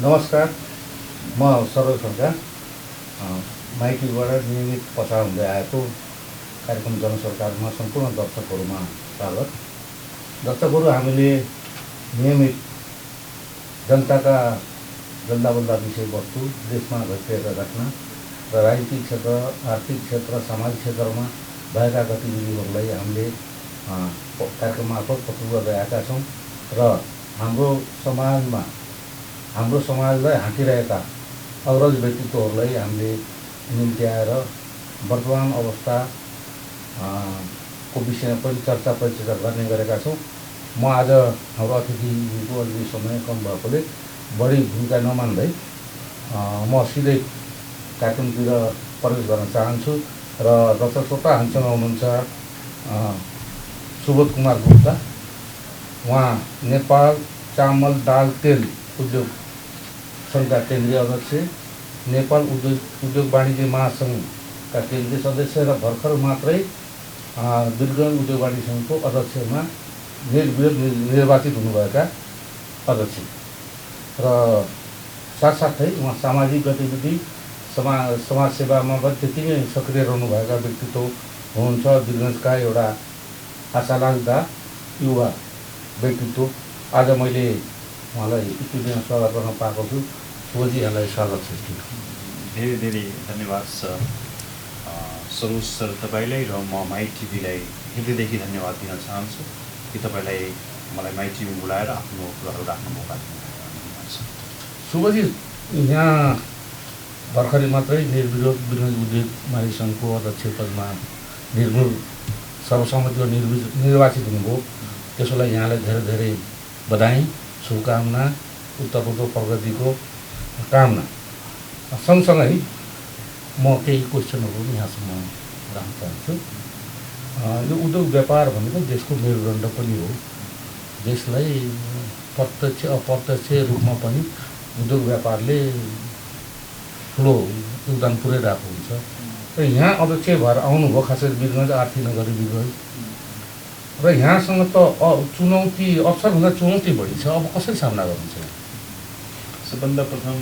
नमस्कार, म सरोज खड्का माइतीबाट नियमित प्रसार हुँदै आएको कार्यक्रम जनसरकारमा सम्पूर्ण दर्शकहरूमा स्वागत। दर्शकहरू, हामीले नियमित जनताका जल्दाबल्दा विषयवस्तु, देशमा घटिरहेका घटना र राजनीतिक क्षेत्र, आर्थिक क्षेत्र, सामाजिक क्षेत्रमा भएका गतिविधिहरूलाई हामीले कार्यक्रम मार्फत प्रस्तुत गर्दै आएका छौँ र हाम्रो समाजलाई हाँकिरहेका अग्रज व्यक्तित्वहरूलाई हामीले निम्त्याएर वर्तमान अवस्था को विषयमा पनि चर्चा परिचर्चा गर्ने गरेका छौँ। म आज हाम्रो अतिथिको अलिकति समय कम भएकोले बढी भूमिका नमान्दै म सिधै कार्यक्रमतिर प्रवेश गर्न चाहन्छु र दर्शक श्रोता हामीसँग हुनुहुन्छ सुबोध कुमार गुप्ता। उहाँ नेपाल चामल दाल तेल उद्योग सङ्घका केन्द्रीय अध्यक्ष, नेपाल उद्योग वाणिज्य महासङ्घका केन्द्रीय सदस्य र भर्खर मात्रै वीरगञ्ज उद्योग वाणिज्य सङ्घको अध्यक्षमा निर्वाचित हुनुभएका अध्यक्ष र साथसाथै उहाँ सामाजिक गतिविधि समाज सेवामा पनि त्यति नै सक्रिय रहनुभएका व्यक्तित्व हुनुहुन्छ। वीरगञ्जका एउटा आशा लाग्दा युवा व्यक्तित्व। आज मैले उहाँलाई स्टुडियोमा स्वागत गर्न पाएको छु। शुभजी, यहाँलाई स्वागत छ। धेरै धेरै धन्यवाद सरोज सर तपाईँलाई र म माई टिभीलाई हृदयदेखि धन्यवाद दिन चाहन्छु कि तपाईँलाई मलाई माई टिभी बोलाएर आफ्नो कुराहरू राख्नु मौका दिनुहुन्छ। शुभजी, यहाँ भर्खरै मात्रै निर्विरोध वीरगञ्ज उद्योग वाणिज्य सङ्घको अध्यक्ष पदमा सर्वसम्मतिमा निर्वाचित हुनुभयो। त्यसको लागि यहाँलाई धेरै धेरै बधाई, शुभकामना, उत्तरोत्तर प्रगतिको कामना। सँगसँगै म केही क्वेसनहरू यहाँसम्म राख्न चाहन्छु। यो उद्योग व्यापार भनेको देशको मेरुदण्ड पनि हो। देशलाई प्रत्यक्ष अप्रत्यक्ष रूपमा पनि उद्योग व्यापारले ठुलो योगदान पुर्याइरहेको हुन्छ र यहाँ अध्यक्ष भएर आउनुभयो, खास गरी वीरगञ्ज, आर्थिक नगरी वीरगञ्ज। र यहाँसँग त चुनौती, अवसरभन्दा चुनौती बढी छ। अब कसरी सामना गर्नुहुन्छ? सबभन्दा प्रथम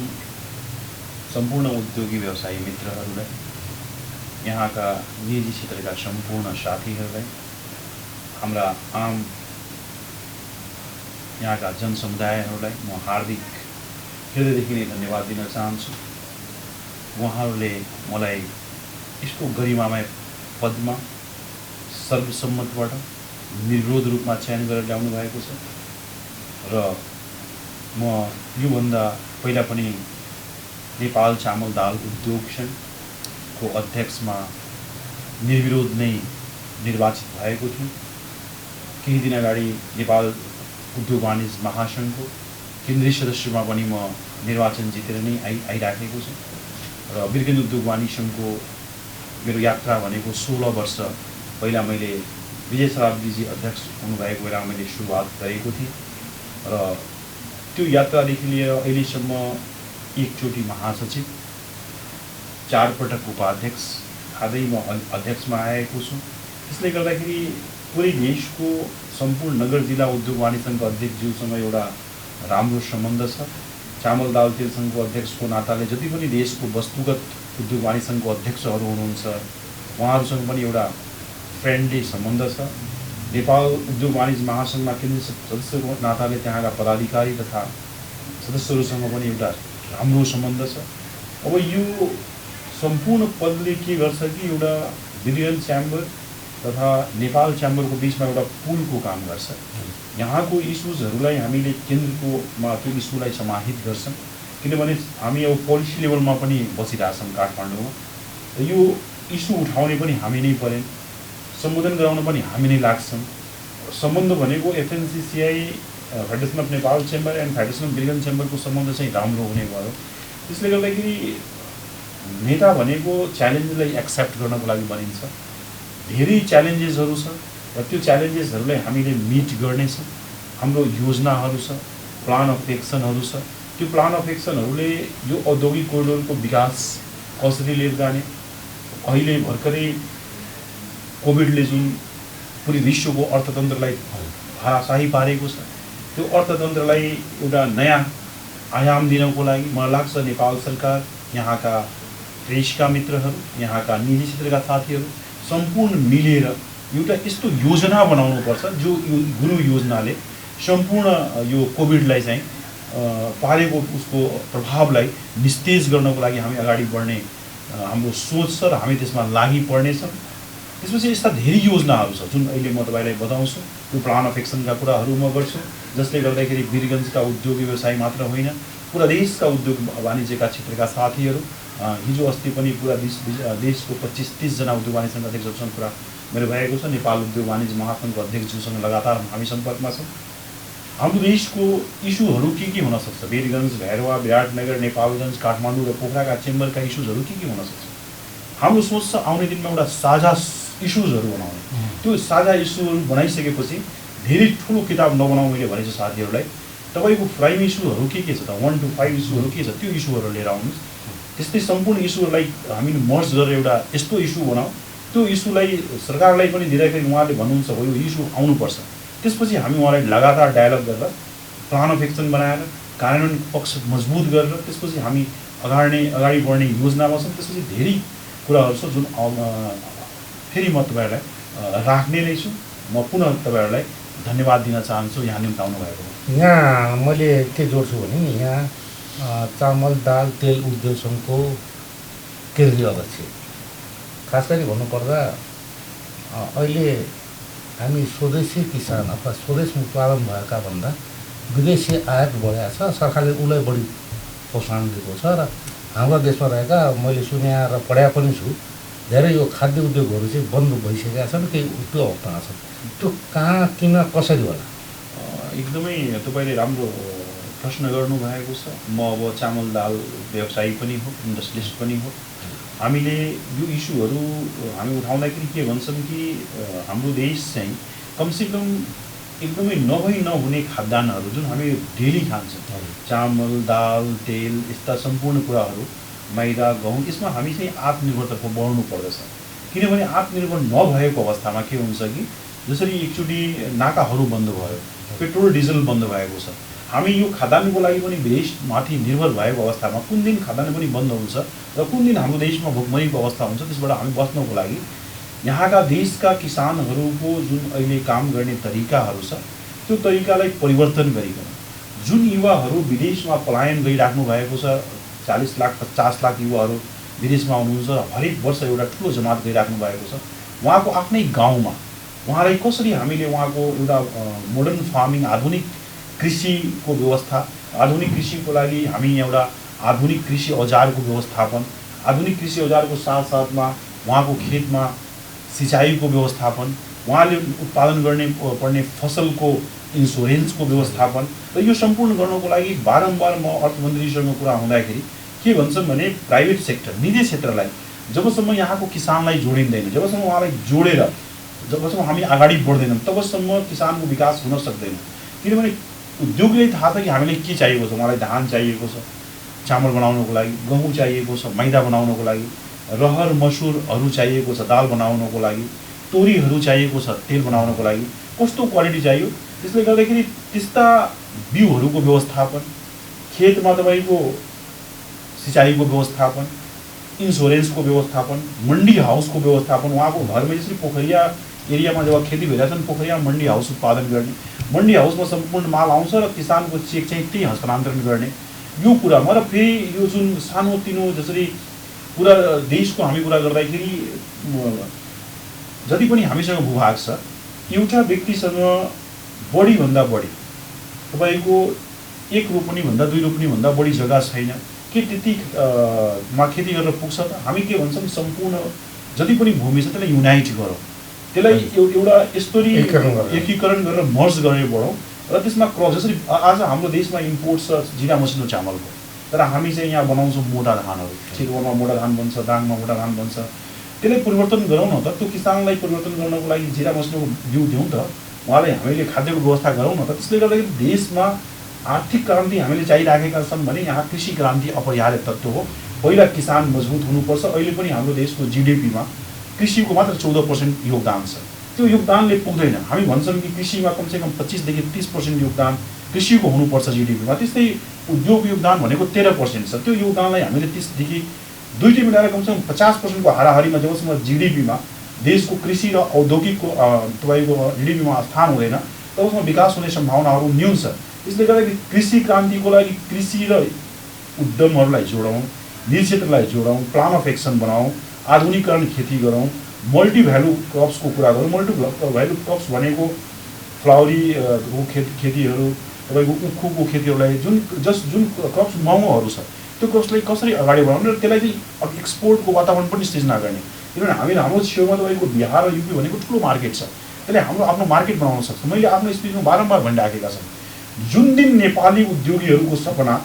सम्पूर्ण उद्योगी व्यवसायी मित्रहरूलाई, यहाँका निजी क्षेत्रका सम्पूर्ण साथीहरूलाई, हाम्रा आम यहाँका जनसमुदायहरूलाई म हार्दिक हृदयदेखि नै धन्यवाद दिन चाहन्छु। उहाँहरूले मलाई यस्तो गरिमामय पदमा सर्वसम्मतबाट निर्विरोध रूपमा चयन गरेर ल्याउनु भएको छ र म योभन्दा पहिला पनि नेपाल चामल दाल उद्योग सङ्घको अध्यक्षमा निर्विरोध नै निर्वाचित भएको छु। केही दिन अगाडि नेपाल उद्योग वाणिज्य महासङ्घको केन्द्रीय सदस्यमा पनि म निर्वाचन जितेर नै आइराखेको छु र वीरगञ्ज उद्योग वाणिज्य सङ्घको मेरो यात्रा भनेको 16 वर्ष पहिला मैले विजय शताब्दीजी अध्यक्ष हुनुभएको बेलामा मैले सुरुवात गरेको थिएँ र त्यो यात्रादेखि लिएर अहिलेसम्म एकचोटि महासचिव, 4 पटक उपाध्यक्ष, खाँदै म अध्यक्षमा आएको छु। त्यसले गर्दाखेरि पुरै देशको सम्पूर्ण नगर जिल्ला उद्योग वाणिज्य सङ्घको अध्यक्षज्यूसँग एउटा राम्रो सम्बन्ध छ। चामल दाल तेल सङ्घको अध्यक्षको नाताले जति पनि देशको वस्तुगत उद्योग वाणिज्य सङ्घको अध्यक्षहरू हुनुहुन्छ उहाँहरूसँग पनि एउटा फ्रेन्डली सम्बन्ध छ। नेपाल उद्योग वाणिज्य महासङ्घमा केन्द्रीय सदस्यको नाताले त्यहाँका पदाधिकारी तथा सदस्यहरूसँग पनि एउटा राम्रो सम्बन्ध छ। अब यो सम्पूर्ण पदले के गर्छ कि एउटा वीरगञ्ज च्याम्बर तथा नेपाल च्याम्बरको बिचमा एउटा पुलको काम गर्छ। यहाँको इस्युजहरूलाई हामीले केन्द्रकोमा त्यो इस्युलाई समाहित गर्छौँ, किनभने हामी अब पोलिसी लेभलमा पनि बसिरहेछौँ काठमाडौँमा। यो इस्यु उठाउने पनि हामी नै पऱ्यौँ, सम्बोधन गराउन पनि हामी नै लाग्छौँ। सम्बन्ध भनेको FNCCI federation of Nepal chamber and federation of Birgunj चेम्बरको सम्बन्ध चाहिँ राम्रो हुने भयो। त्यसले गर्दाखेरि नेता भनेको च्यालेन्जलाई एक्सेप्ट गर्नको लागि बनिन्छ। धेरै च्यालेन्जेसहरू छ र त्यो च्यालेन्जेसहरूलाई हामीले मिट गर्नेछौँ। हाम्रो योजनाहरू छ, प्लान अफ एक्सनहरू छ। त्यो प्लान अफ एक्सनहरूले यो औद्योगिक कोरिडोरको विकास कसरी लिएर जाने, अहिले भर्खरै कोभिडले जुन पुरै विश्वको अर्थतन्त्रलाई भाराशाही पारेको छ, त्यो अर्थतन्त्रलाई एउटा नयाँ आयाम दिनको लागि मलाई लाग्छ नेपाल सरकार, यहाँका प्रेसका मित्रहरू, यहाँका निजी क्षेत्रका साथीहरू सम्पूर्ण मिलेर एउटा यस्तो योजना बनाउनुपर्छ जो गुरु योजनाले सम्पूर्ण यो कोभिडलाई चाहिँ पारेको उसको प्रभावलाई निस्तेज गर्नको लागि हामी अगाडि बढ्ने हाम्रो सोच छ र हामी त्यसमा लागि पर्नेछौँ। त्यसपछि यस्ता धेरै योजनाहरू छ जुन अहिले म तपाईँलाई बताउँछु। त्यो प्लान अफ एक्सनका कुराहरू म गर्छु, जसले गर्दाखेरि वीरगञ्जका उद्योग व्यवसाय मात्र होइन, पुरा देशका उद्योग वाणिज्यका क्षेत्रका साथीहरू, हिजो अस्ति पनि पुरा देशको 25-30 जना उद्योग वाणिज्य सङ्घ अध्यक्षहरूसँग कुरा मेरो भएको छ। नेपाल उद्योग वाणिज्य महासङ्घको अध्यक्षज्यूसँग लगातार हामी सम्पर्कमा छौँ। हाम्रो देशको इस्युहरू के हुन सक्छ, वीरगञ्ज, भैरवा, विराटनगर, नेपालगञ्ज, काठमाडौँ र पोखराका चेम्बरका इस्युजहरू के हुन सक्छ। हाम्रो सोच छ आउने दिनमा एउटा साझा इस्युजहरू बनाउने। त्यो साझा इस्युहरू बनाइसकेपछि धेरै ठुलो किताब नबनाऊ, मैले भनेको साथीहरूलाई तपाईँको प्राइम इस्युहरू के छ त 1 to 5 इस्युहरू के छ, त्यो इस्युहरू लिएर आउनुहोस्। त्यस्तै सम्पूर्ण इस्युहरूलाई हामीले मर्ज गरेर एउटा यस्तो इस्यु बनाऊ, त्यो इस्युलाई सरकारलाई पनि दिँदाखेरि उहाँले भन्नुहुन्छ हो यो इस्यु आउनुपर्छ। त्यसपछि हामी उहाँलाई लगातार डायलग गरेर प्लान अफ एक्सन बनाएर कार्यान्वयन पक्ष मजबुत गरेर त्यसपछि हामी अगाडि बढ्ने योजनामा छौँ। त्यसपछि धेरै कुराहरू छ जुन फेरि म तपाईँहरूलाई राख्ने नै छु। म पुनः तपाईँहरूलाई धन्यवाद दिन चाहन्छु यहाँ निम्ताउनु भएको। यहाँ मैले के जोड्छु भने यहाँ चामल दाल तेल उद्योग सङ्घको केन्द्रीय अध्यक्ष, खास गरी भन्नुपर्दा अहिले हामी स्वदेशी किसान अथवा स्वदेशमा उत्पादन भएका भन्दा विदेशी आयात बढाएको छ। सरकारले उसलाई बढी प्रोत्साहन दिएको छ र हाम्रो देशमा रहेका मैले सुने र पढाएको पनि छु धेरै यो खाद्य उद्योगहरू चाहिँ बन्द भइसकेका छन्, केही त्यो अवस्थामा छन्। त्यो कहाँ किन कसरी होला? एकदमै तपाईँले राम्रो प्रश्न गर्नुभएको छ। म अब चामल दाल व्यवसायी पनि हो, इन्डस्ट्रियलिस्ट पनि हो। हामीले यो इस्युहरू हामी उठाउँदाखेरि के भन्छौँ कि हाम्रो देश चाहिँ कमसेकम एकदमै नहुने खाद्यान्नहरू जुन हामी डेली खान्छौँ, चामल दाल तेल यस्ता सम्पूर्ण कुराहरू, मैदा गहुँ, यसमा हामी चाहिँ आत्मनिर्भरतर्फ बढ्नु पर्दछ। किनभने आत्मनिर्भर नभएको अवस्थामा के हुन्छ कि जसरी एकचोटि नाकाहरू बन्द भयो, पेट्रोल डिजल बन्द भएको छ, हामी यो खाद्यान्नको लागि पनि विदेशमाथि निर्भर भएको अवस्थामा कुन दिन खाद्यान्न पनि बन्द हुन्छ र कुन दिन हाम्रो देशमा भोकमरीको अवस्था हुन्छ, त्यसबाट हामी बच्नको लागि यहाँका देशका किसानहरूको जुन अहिले काम गर्ने तरिकाहरू छ त्यो तरिकालाई परिवर्तन गरिकन जुन युवाहरू विदेशमा पलायन गरिराख्नु भएको छ, 40 लाख 50 लाख युवाहरू विदेशमा हुनुहुन्छ र हरेक वर्ष एउटा ठुलो जमात गरिराख्नु भएको छ, उहाँको आफ्नै गाउँमा उहाँलाई कसरी हामीले उहाँको एउटा मोडर्न फार्मिङ आधुनिक कृषिको व्यवस्था, आधुनिक कृषिको लागि हामी एउटा आधुनिक कृषि औजारको व्यवस्थापन, आधुनिक कृषि औजारको साथसाथमा उहाँको खेतमा सिँचाइको व्यवस्थापन, उहाँले उत्पादन गर्ने पर्ने फसलको इन्सुरेन्सको व्यवस्थापन र यो सम्पूर्ण गर्नको लागि बारम्बार म अर्थमन्त्रीसँग कुरा हुँदाखेरि के भन्छौँ भने प्राइभेट सेक्टर, निजी क्षेत्रलाई जबसम्म यहाँको किसानलाई जोडिँदैन, जबसम्म उहाँलाई जोडेर जबसम्म हामी अगाडि बढ्दैनौँ तबसम्म किसानको विकास हुन सक्दैन। किनभने उद्योगले थाहा छ कि हामीलाई के चाहिएको छ, उहाँलाई धान चाहिएको छ चामल बनाउनको लागि, गहुँ चाहिएको छ मैदा बनाउनको लागि, रहर मसुरहरू चाहिएको छ दाल बनाउनको लागि, तोरीहरू चाहिएको छ तेल बनाउनको लागि, कस्तो क्वालिटी चाहियो। त्यसले गर्दाखेरि त्यस्ता बिउहरूको व्यवस्थापन, खेतमा तपाईँको सिँचाइको व्यवस्थापन, इन्सुरेन्सको व्यवस्थापन, मन्डी हाउसको व्यवस्थापन, उहाँको घरमा जसरी पोखरिया एरियामा जब खेती भइरहेछन् पोखरियामा मन्डी हाउस उत्पादन गर्ने, मन्डी हाउसमा सम्पूर्ण माल आउँछ र किसानको चेक चाहिँ त्यही हस्तान्तरण गर्ने, यो कुरामा र फेरि यो जुन सानोतिनो जसरी पुरा देशको हामी कुरा गर्दाखेरि जति पनि हामीसँग भूभाग छ एउटा व्यक्तिसँग बढीभन्दा बढी तपाईँको 1 रोपनीभन्दा 2 रोपनीभन्दा बढी जग्गा छैन के त्यति मा खेती गरेर पुग्छ त? हामी के भन्छौँ सम्पूर्ण जति पनि भूमि छ त्यसलाई युनाइट गरौँ, त्यसलाई एउटा यस्तरी एकीकरण गरेर मर्ज गरेर बढौँ र त्यसमा क्रप जसरी आज हाम्रो देशमा इम्पोर्ट छ जिरा मसिनो चामलको, तर हामी चाहिँ यहाँ बनाउँछौँ मोटा धानहरू, चितवनमा मोटा धान बन्छ, दाङमा मोटा धान बन्छ, त्यसलाई परिवर्तन गरौँ न त। त्यो किसानलाई परिवर्तन गर्नको लागि जिरा मसिनोको बिउ दिउँ त, उहाँलाई हामीले खाद्यको व्यवस्था गरौँ न त। त्यसले गर्दाखेरि देशमा आर्थिक क्रान्ति हामीले चाहिराखेका छौँ भने यहाँ कृषि क्रान्ति अपरिहार्य तत्त्व हो। पहिला किसान मजबुत हुनुपर्छ। अहिले पनि हाम्रो देशको जिडिपीमा कृषिको मात्र 14% योगदान छ, त्यो योगदानले पुग्दैन। हामी भन्छौँ कि कृषिमा कमसेकम 25 देखि 30% योगदान कृषिको हुनुपर्छ जिडिपीमा। त्यस्तै उद्योग योगदान भनेको 13% छ। त्यो योगदानलाई हामीले 30 देखि दुईटी मिलाएर कमसेकम 50% को हाराहारीमा जबसम्म जीडीपीमा देशको कृषि र औद्योगिकको तपाईँको जीडीपीमा स्थान हुँदैन तबसम्म विकास हुने सम्भावनाहरू न्यून छ। त्यसले गर्दाखेरि कृषि क्रान्तिको लागि कृषि र उद्यमहरूलाई जोडौँ, निजी क्षेत्रलाई जोडौँ, प्लान अफ एक्सन बनाऊँ, आधुनिकीकरण खेती गरौँ, मल्टी भ्यालु क्रप्सको कुरा गरौँ। मल्टी भ्यालु क्रप्स भनेको फ्लावरी खेतीहरू, तपाईँको उखुको खेतीहरूलाई जुन क्रप्स महँगोहरू छ त्यो क्रप्सलाई कसरी अगाडि बढाउने र त्यसलाई चाहिँ एक्सपोर्टको वातावरण पनि सृजना गर्ने। किनभने हाम्रो छेउमा तपाईँको बिहार र युपी भनेको ठुलो मार्केट छ, त्यसले हाम्रो आफ्नो मार्केट बनाउन सक्छ। मैले आफ्नो स्पिचमा बारम्बार भनिराखेका छन्, जुन दिन नेपाली उद्योगीहरूको सपना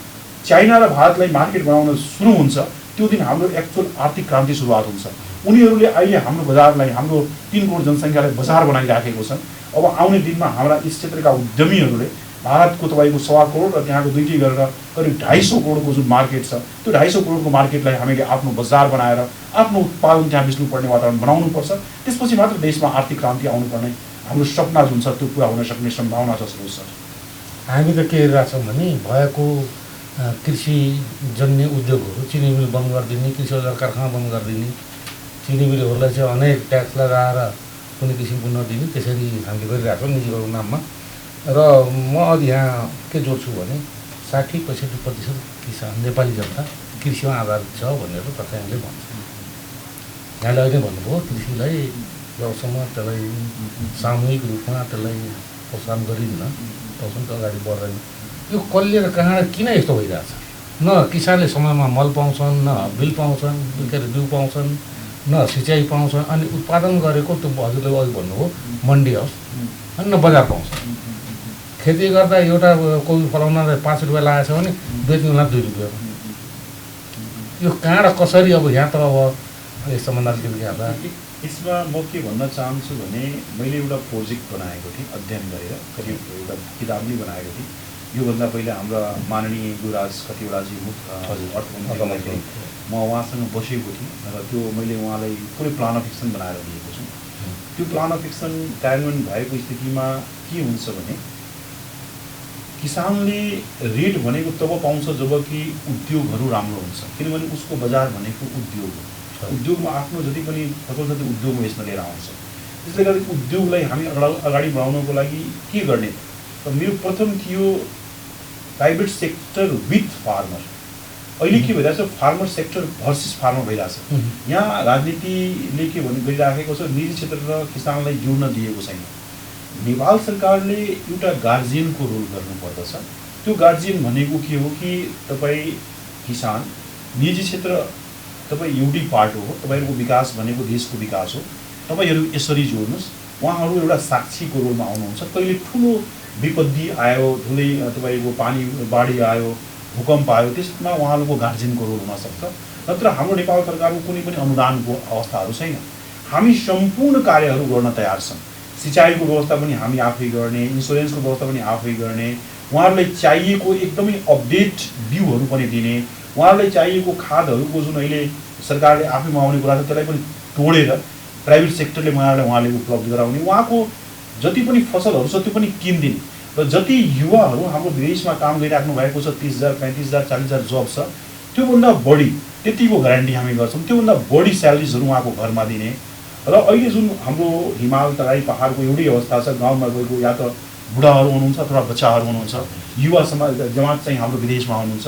चाइना र भारतलाई मार्केट बनाउन सुरु हुन्छ त्यो दिन हाम्रो एक्चुअल आर्थिक क्रान्ति सुरुवात हुन्छ। उनीहरूले अहिले हाम्रो बजारलाई, हाम्रो 3 करोड जनसङ्ख्यालाई बजार बनाइराखेको छन्। अब आउने दिनमा हाम्रा यस क्षेत्रका उद्यमीहरूले भारतको तपाईँको 1.25 करोड र त्यहाँको दुईटी गरेर करिब 250 करोडको जुन मार्केट छ त्यो 250 करोडको मार्केटलाई हामीले आफ्नो बजार बनाएर आफ्नो उत्पादन त्यहाँ बेच्नुपर्ने वातावरण बनाउनुपर्छ। त्यसपछि मात्र देशमा आर्थिक क्रान्ति आउनुपर्ने हाम्रो सपना जुन छ त्यो पुरा हुन सक्ने सम्भावना छ सर। हामी त के हेरिरहेछौँ भने भएको कृषिजन्य उद्योगहरू चिनी मिल बन्द गरिदिने, कृषि औजार कारखाना बन्द गरिदिने, चिनी मिलहरूलाई चाहिँ अनेक ट्याक्स लगाएर कुनै किसिमको नदिने, त्यसरी हामीले गरिरहेछौँ निजीकरणको नाममा। र म अब यहाँ के जोड्छु भने 60-65% किसान नेपाली जनता कृषिमा आधारित छ भनेर तथ्याङ्कले भन्छ। यहाँले अहिले भन्नुभयो कृषिलाई जबसम्म त्यसलाई सामूहिक रूपमा त्यसलाई प्रोत्साहन गरिन्न तबसम्म त अगाडि बढ्दैन। यो कसले र कहाँ किन यस्तो भइरहेछ? न किसानले समयमा मल पाउँछन्, न बिल पाउँछन्, के अरे बिउ पाउँछन्, न सिँचाइ पाउँछन्, अनि उत्पादन गरेको त्यो हजुरले अघि भन्नुभयो मन्डी हाउस, अनि न बजार पाउँछ। खेती गर्दा एउटा कोही फलाउनलाई 5 रुपियाँ लागेको छ भने बेच्नुलाई 2 रुपियाँ। यो कहाँ र कसरी? अब यहाँ त अब यस सम्बन्धले के हेर्दा यसमा म के भन्न चाहन्छु भने मैले एउटा प्रोजेक्ट बनाएको थिएँ अध्ययन गरेर, करिब एउटा किताब नै बनाएको थिएँ। योभन्दा पहिला हाम्रा माननीय युवराज कतिवटाजी अर्थमन्त्री म उहाँसँग बसेको थिएँ र त्यो मैले उहाँलाई पुरै प्लान अफ एक्सन बनाएर दिएको छु। त्यो प्लान अफ एक्सन कार्यान्वयन भएको स्थितिमा के हुन्छ भने किसानले रेट भनेको तब पाउँछ जब कि उद्योगहरू राम्रो हुन्छ, किनभने उसको बजार भनेको उद्योग हो। उद्योगमा आफ्नो जति पनि फसल छ त्यो उद्योगमा बेच्न लिएर आउँछ। त्यसले गर्दा उद्योगलाई हामी अगाडि बढाउनको लागि के गर्ने त मेरो प्रथम थियो प्राइभेट सेक्टर विथ फार्मर। अहिले के भइरहेछ, फार्मर सेक्टर भर्सेस फार्मर भइरहेछ। यहाँ राजनीतिले के गरिराखेको छ, निजी क्षेत्र र किसानलाई जोड्न दिएको छैन। नेपाल सरकारले एउटा गार्जियनको रोल गर्नुपर्दछ। त्यो गार्जियन भनेको के हो कि तपाईँ किसान, निजी क्षेत्र तपाईँ एउटै पार्ट हो, तपाईँहरूको विकास भनेको देशको विकास हो। तपाईँहरू यसरी जोड्नुहोस्, उहाँहरू एउटा साक्षीको रोलमा आउनुहुन्छ। कहिले ठुलो विपत्ति आयो, ठुलै तपाईँको पानी बाढी आयो, भूकम्प आयो, त्यसमा उहाँहरूको गार्जियनको रोल हुनसक्छ। नत्र हाम्रो नेपाल सरकारको कुनै पनि अनुदानको अवस्थाहरू छैन। हामी सम्पूर्ण कार्यहरू गर्न तयार छौँ। सिँचाइको व्यवस्था पनि हामी आफै गर्ने, इन्सुरेन्सको व्यवस्था पनि आफै गर्ने, उहाँहरूलाई चाहिएको एकदमै अपडेट बिउहरू पनि दिने, उहाँहरूलाई चाहिएको खादहरूको जुन अहिले सरकारले आफैमा आउने कुरा छ त्यसलाई पनि तोडेर प्राइभेट सेक्टरले उहाँले उपलब्ध गराउने, उहाँको जति पनि फसलहरू छ त्यो पनि किनिदिने। र जति युवाहरू हाम्रो विदेशमा काम गरिराख्नु भएको छ 30,000, 35,000, 40,000 जब छ त्योभन्दा बढी त्यतिको ग्यारेन्टी हामी गर्छौँ, त्योभन्दा बढी स्यालेरिजहरू उहाँको घरमा दिने। र अहिले जुन हाम्रो हिमाल तराई पहाडको एउटै अवस्था छ, गाउँमा गएको या त बुढाहरू हुनुहुन्छ अथवा बच्चाहरू हुनुहुन्छ, युवा जमात चाहिँ हाम्रो विदेशमा हुनुहुन्छ।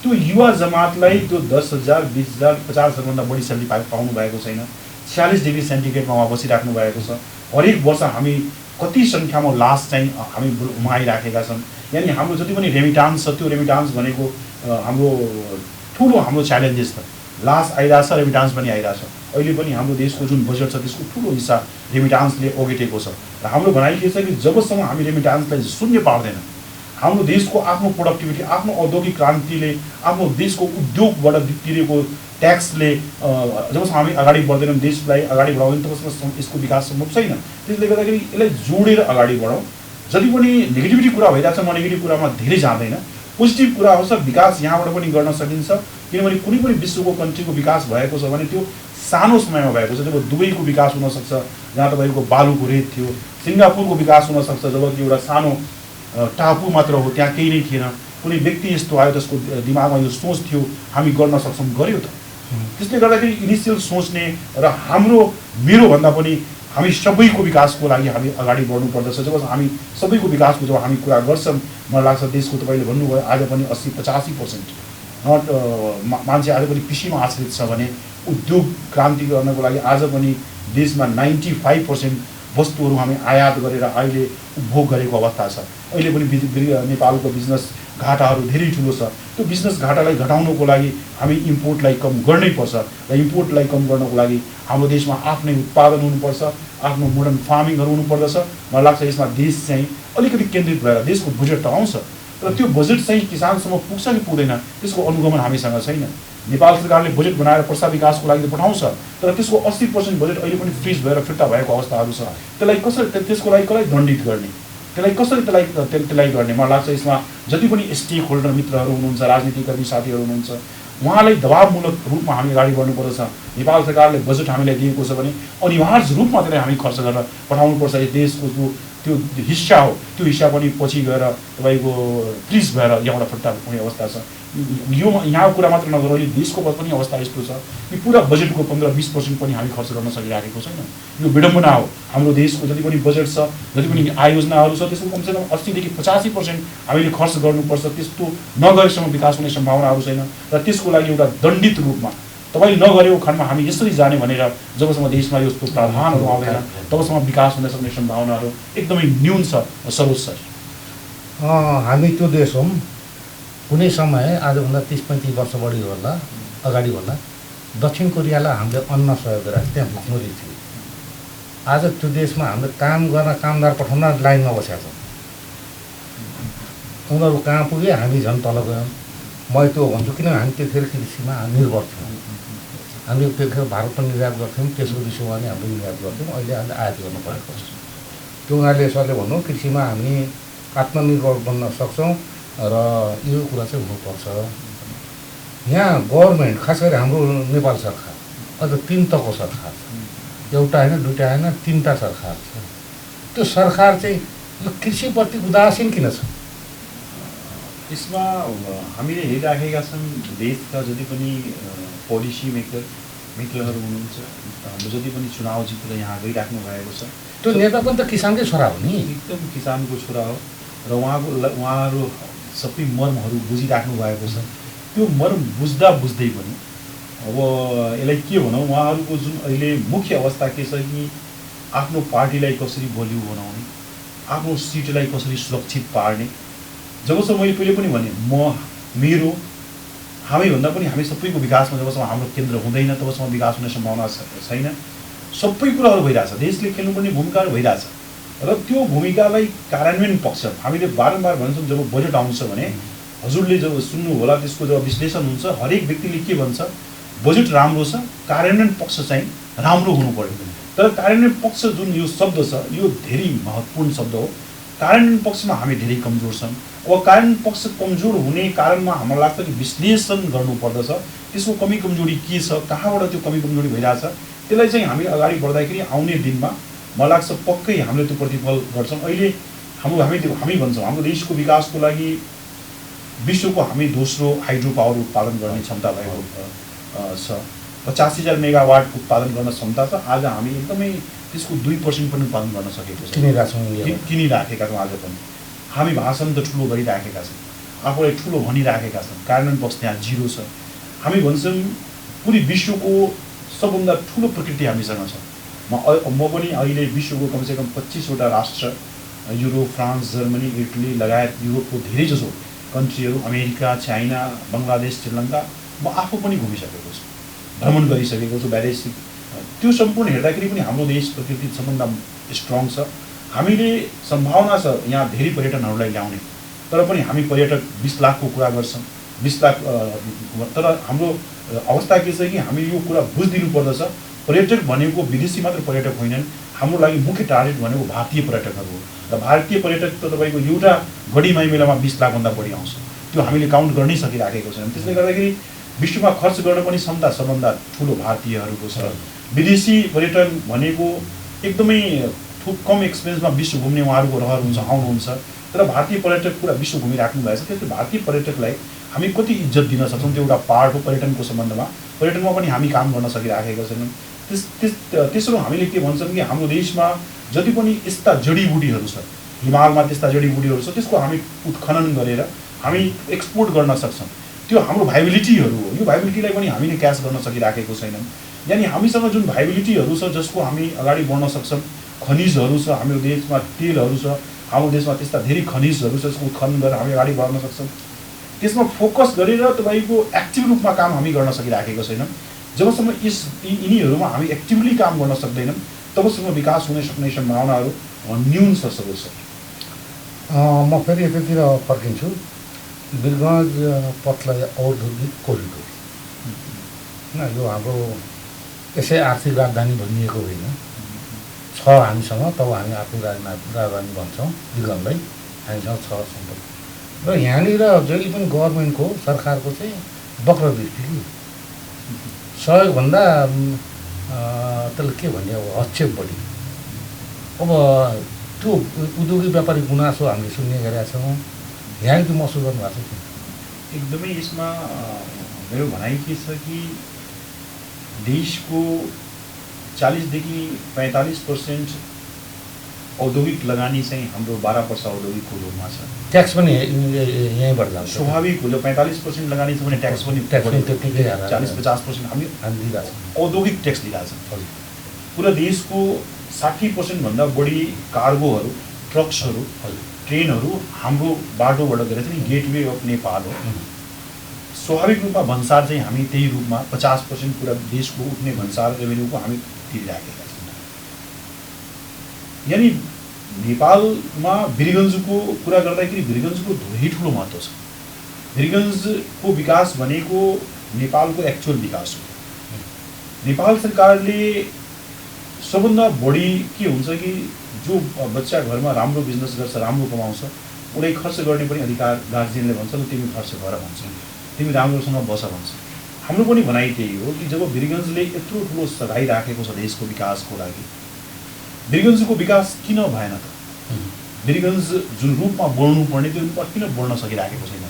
त्यो युवा जमातलाई त्यो 10,000, 20,000, 50,000भन्दा बढी स्यालेरी पाउनु भएको छैन। 46 डिग्री सेन्टिग्रेडमा उहाँ बसिराख्नु भएको छ। हरेक वर्ष हामी कति सङ्ख्यामा लास चाहिँ हामी गुमाइराखेका छौँ। यानि हाम्रो जति पनि रेमिटान्स छ त्यो रेमिटान्स भनेको हाम्रो ठुलो हाम्रो च्यालेन्जेस छ। लास आइरहेछ, रेमिटान्स पनि आइरहेछ। अहिले पनि हाम्रो देशको जुन बजेट छ त्यसको ठुलो हिस्सा रेमिटान्सले ओगटेको छ। र हाम्रो भनाइ के छ कि जबसम्म हामी रेमिटान्सलाई शून्य पार्दैन, हाम्रो देशको आफ्नो प्रोडक्टिभिटी, आफ्नो औद्योगिक क्रान्तिले, आफ्नो देशको उद्योगबाट तिरेको ट्याक्सले जबसम्म हामी अगाडि बढ्दैनौँ, देशलाई अगाडि बढाउँदैन, तबसम्म यसको विकास सम्भव छैन। त्यसले गर्दाखेरि यसलाई जोडेर अगाडि बढाउँ। जति पनि नेगेटिभिटी कुरा भइरहेछ म नेगेटिभ कुरामा धेरै जाँदैन, पोजिटिभ कुरा हो। विकास यहाँबाट पनि गर्न सकिन्छ, किनभने कुनै पनि विश्वको कन्ट्रीको विकास भएको छ भने त्यो सानो समयमा भएको छ। जब दुबईको विकास हुनसक्छ जहाँ तपाईँको बालुको रेत थियो, सिङ्गापुरको विकास हुनसक्छ जब कि एउटा सानो टापु मात्र हो, त्यहाँ केही नै थिएन। कुनै व्यक्ति यस्तो आयो जसको दिमागमा यो सोच थियो हामी गर्न सक्छौँ गर्यो त। त्यसले गर्दाखेरि इनिसियल सोच्ने र मेरो भन्दा पनि हामी सबैको विकासको लागि हामी अगाडि बढ्नुपर्दछ। जब हामी सबैको विकासको जब हामी कुरा गर्छौँ मलाई लाग्छ देशको तपाईँले भन्नुभयो आज पनि 80-85% मान्छे आज पनि कृषिमा आश्रित छ भने उद्योग क्रान्ति गर्नको लागि आज पनि देशमा 95% वस्तुहरू हामी आयात गरेर अहिले उपभोग गरेको अवस्था छ। अहिले पनि नेपालको बिजनेस घाटाहरू धेरै ठुलो छ। त्यो बिजनेस घाटालाई घटाउनको लागि हामी इम्पोर्टलाई कम गर्नै पर्छ र इम्पोर्टलाई कम गर्नको लागि हाम्रो देशमा आफ्नै उत्पादन हुनुपर्छ, आफ्नो मोडर्न फार्मिङहरू हुनुपर्दछ। मलाई लाग्छ यसमा देश चाहिँ अलिकति केन्द्रित भएर देशको बजेट त आउँछ तर त्यो बजेट चाहिँ किसानसम्म पुग्छ कि पुग्दैन त्यसको अनुगमन हामीसँग छैन। नेपाल सरकारले बजेट बनाएर प्रस्ताव विकासको लागि त पठाउँछ तर त्यसको 80% बजेट अहिले पनि फ्रिज भएर फिर्ता भएको अवस्थाहरू छ। त्यसलाई कसरी त्यसको लागि कसलाई दण्डित गर्ने, त्यसलाई कसरी त्यसलाई गर्ने? मलाई लाग्छ यसमा जति पनि स्टेक होल्डर मित्रहरू हुनुहुन्छ, राजनीतिकर्मी साथीहरू हुनुहुन्छ, उहाँलाई दबावमूलक रूपमा हामी अगाडि बढ्नुपर्दछ। नेपाल सरकारले बजेट हामीलाई दिएको छ भने अनिवार्य रूपमा त्यसलाई हामी खर्च गरेर पठाउनुपर्छ। यो देशको जो त्यो हिस्सा हो त्यो हिस्सा पनि पछि गएर तपाईँको फ्रिज भएर यहाँबाट फिर्ता हुने अवस्था छ। यो यहाँको कुरा मात्र नगरौँ, अहिले देशको पनि अवस्था यस्तो छ कि पुरा बजेटको 15-20% पनि हामी खर्च गर्न सकिरहेको छैन। यो विडम्बना हो। हाम्रो देशको जति पनि बजेट छ, जति पनि आयोजनाहरू छ त्यसको कमसेकम 80-85% हामीले खर्च गर्नुपर्छ। त्यस्तो नगरेसम्म विकास हुने सम्भावनाहरू छैन र त्यसको लागि एउटा दण्डित रूपमा तपाईँले नगरेको खण्डमा हामी यसरी जाने भनेर जबसम्म देशमा यस्तो प्रावधानहरू आउँदैन तबसम्म विकास हुन सक्ने सम्भावनाहरू एकदमै न्यून छ। सरोज सर, हामी त्यो देश हौँ। कुनै समय आजभन्दा 30-35 वर्ष बढी होला अगाडि होला दक्षिण कोरियालाई हामीले अन्न सहयोग गरेर त्यहाँ भुक्मरी थियो। आज त्यो देशमा हामीले काम गर्न कामदार पठाउन लाइनमा बसेका छौँ। उनीहरू कहाँ पुगे हामी झन् तल गयौँ। म त्यो भन्छु किनभने हामी त्यतिखेर कृषिमा निर्भर थियौँ। हामीले त्यतिखेर भारत पनि निर्यात गर्थ्यौँ, तेस्रो विश्वमा पनि हामीले निर्यात गर्थ्यौँ। अहिले हामीले आयात गर्नु परेको छ। त्यो उनीहरूले सरले भन्नु कृषिमा हामी आत्मनिर्भर बन्न सक्छौँ र यो कुरा चाहिँ हुनुपर्छ। यहाँ गभर्मेन्ट खास गरी हाम्रो नेपाल सरकार अझ 3 तहको सरकार छ। एउटा होइन, दुईवटा होइन, 3टा सरकार छ। त्यो सरकार चाहिँ यो कृषिप्रति उदासीन किन छ? यसमा हामीले हेरिराखेका छौँ देशका जति पनि पोलिसी मेकरहरू हुनुहुन्छ, हाम्रो जति पनि चुनाव जितेर यहाँ गइराख्नु भएको छ त्यो नेता पनि त किसानकै छोरा हो नि। एकदम किसानको छोरा हो र उहाँहरू सबै मर्महरू बुझिराख्नु भएको छ। त्यो मर्म बुझ्दै पनि अब यसलाई के भनौँ, उहाँहरूको जुन अहिले मुख्य अवस्था के छ कि आफ्नो पार्टीलाई कसरी बलियो बनाउने, आफ्नो सिटलाई कसरी सुरक्षित पार्ने। जबसम्म मैले पहिले पनि भने मेरो हामीभन्दा पनि हामी सबैको विकासमा जबसम्म हाम्रो केन्द्र हुँदैन तबसम्म विकास हुने सम्भावना छैन। सबै कुराहरू भइरहेछ, देशले खेल्नुपर्ने भूमिकाहरू भइरहेछ र त्यो भूमिकालाई कार्यान्वयन पक्ष हामीले बारम्बार भन्छौँ। जब बजेट आउँछ भने हजुरले जब सुन्नु होला त्यसको जब विश्लेषण हुन्छ हरेक व्यक्तिले के भन्छ, बजेट राम्रो छ, कार्यान्वयन पक्ष चाहिँ राम्रो हुनु पर्यो। तर कार्यान्वयन पक्ष जुन यो शब्द छ यो धेरै महत्त्वपूर्ण शब्द हो। कार्यान्वयन पक्षमा हामी धेरै कमजोर छौँ। अब कार्यान्वयन पक्ष कमजोर हुने कारणमा हामीलाई लाग्छ कि विश्लेषण गर्नुपर्दछ त्यसको कमी कमजोरी के छ, कहाँबाट त्यो कमी कमजोरी भइरहेछ। त्यसलाई चाहिँ हामी अगाडि बढ्दाखेरि आउने दिनमा मलाई लाग्छ पक्कै हामीले त्यो प्रतिफल गर्छौँ। अहिले हामी भन्छौँ हाम्रो देशको विकासको लागि विश्वको हामी दोस्रो हाइड्रो पावर उत्पादन गर्ने क्षमता भएको छ। 85,000 मेगावाट उत्पादन गर्न क्षमता छ। आज हामी एकदमै त्यसको 2% पनि उत्पादन गर्न सकेको छ, किनिराखेका छौँ। आज पनि हामी भाषण त ठुलो गरिराखेका छौँ, आफूलाई ठुलो भनिराखेका छौँ। कार्यान्वयन पक्ष त्यहाँ 0 छ। हामी भन्छौँ पुरै विश्वको सबभन्दा ठुलो प्रकृति हामीसँग छ। म पनि अहिले विश्वको कमसेकम 25वटा राष्ट्र युरोप, फ्रान्स, जर्मनी, इटली लगायत युरोपको धेरै जसो कन्ट्रीहरू, अमेरिका, चाइना, बङ्गलादेश, श्रीलङ्का म आफू पनि घुमिसकेको छु, भ्रमण गरिसकेको छु वैदेशिक। त्यो सम्पूर्ण हेर्दाखेरि पनि हाम्रो देश प्रकृति सबभन्दा स्ट्रङ छ। हामीले सम्भावना छ यहाँ धेरै पर्यटनहरूलाई ल्याउने, तर पनि हामी पर्यटक 20 लाखको कुरा गर्छौँ। 20 लाख तर हाम्रो अवस्था के छ कि हामी यो कुरा बुझिदिनु पर्दछ। पर्यटक भनेको विदेशी मात्र पर्यटक होइनन्, हाम्रो लागि मुख्य टार्गेट भनेको भारतीय पर्यटकहरू हो। र भारतीय पर्यटक त तपाईँको एउटा गढीमाई मेलामा 20 लाखभन्दा बढी आउँछ। त्यो हामीले काउन्ट गर्नै सकिराखेको छैन। त्यसले गर्दाखेरि विश्वमा खर्च गर्न पनि क्षमता सबभन्दा ठुलो भारतीयहरूको छ। विदेशी पर्यटन भनेको एकदमै कम एक्सपेन्समा विश्व घुम्ने उहाँहरूको रहर हुन्छ, आउनुहुन्छ। तर भारतीय पर्यटक पुरा विश्व घुमिराख्नु भएछ। त्यसले भारतीय पर्यटकलाई हामी कति इज्जत दिन सक्छौँ त्यो एउटा पार्ट हो पर्यटनको सम्बन्धमा। पर्यटनमा पनि हामी काम गर्न सकिराखेका छैनौँ। तेस्रो हामीले के भन्छौँ कि हाम्रो देशमा जति पनि यस्ता जडीबुटीहरू छ, हिमालमा त्यस्ता जडीबुटीहरू छ, त्यसको हामी उत्खनन गरेर हामी एक्सपोर्ट गर्न सक्छौँ। त्यो हाम्रो भाइबिलिटीहरू हो। यो भाइबिलिटीलाई पनि हामीले क्याच गर्न सकिराखेको छैनौँ। यानि हामीसँग जुन भाइबिलिटीहरू छ जसको हामी अगाडि बढ्न सक्छौँ, खनिजहरू छ हाम्रो देशमा, तेलहरू छ हाम्रो देशमा, त्यस्ता धेरै खनिजहरू छ जसको उत्खनन गरेर हामी अगाडि बढ्न सक्छौँ। त्यसमा फोकस गरेर तपाईँको एक्टिभ रूपमा काम हामी गर्न सकिराखेको छैनौँ। जबसम्म यिनीहरूमा हामी एक्टिभली काम गर्न सक्दैनौँ तबसम्म विकास हुन सक्ने सम्भावनाहरू न्यून छ सबै सर। म फेरि यतातिर फर्किन्छु। वीरगञ्ज पथलाई औद्योगिक कोरिडोर होइन, यो हाम्रो यसै आर्थिक राजधानी भनिएको होइन, छ हामीसँग। तब हामी आर्थिक राजधानी भन्छौँ वीरगञ्जलाई, हामीसँग छ सम्पत्ति। र यहाँनिर जहिले पनि गभर्मेन्टको सरकारको चाहिँ वक्र दृष्टि कि सहयोगभन्दा त्यसले के भन्ने अब हस्तक्षेप बढी। अब त्यो उद्योगिक व्यापारी गुनासो हामीले सुन्ने गरेका छौँ। यहाँ त्यो महसुस गर्नुभएको छ कि एकदमै यसमा मेरो भनाइ के छ कि देशको 40 देखि 45% औद्योगिक लगानी चाहिँ हाम्रो 12% औद्योगिक उद्योगमा छ। ट्याक्स पनि यहीँबाट जान्छ स्वाभाविक हो। 45% लगानी छ भने ट्याक्स पनि 40-50% हामी दिइरहेको छ। औद्योगिक ट्याक्स लिइरहेको छ। पुरा देशको 60% भन्दा बढी कार्गोहरू, ट्रक्सहरू, ट्रेनहरू हाम्रो बाटोबाट गएर चाहिँ गेटवे अफ नेपाल हो। स्वाभाविक रूपमा भन्सार चाहिँ हामी त्यही रूपमा 50% पुरा देशको उठ्ने भन्सार रेभेन्यूको हामी तिरिराखेका छौँ। यानि नेपालमा वीरगञ्जको कुरा गर्दाखेरि वीरगञ्जको धेरै ठुलो महत्त्व छ। वीरगञ्जको विकास भनेको नेपालको एक्चुअल विकास हो। नेपाल सरकारले सबभन्दा बढी के हुन्छ कि जो बच्चा घरमा राम्रो बिजनेस गर्छ, राम्रो कमाउँछ, उसलाई खर्च गर्ने पनि अधिकार गार्जियनले भन्छ ल तिमी खर्च गर भन्छ, तिमी राम्रोसँग बस भन्छ। हाम्रो पनि भनाइ त्यही हो कि जब वीरगञ्जले यत्रो ठुलो सघाइ राखेको छ देशको विकासको लागि, वीरगञ्जको विकास किन भएन त? वीरगञ्ज जुन रूपमा बढ्नुपर्ने त्यो रूपमा किन बढ्न सकिराखेको छैन?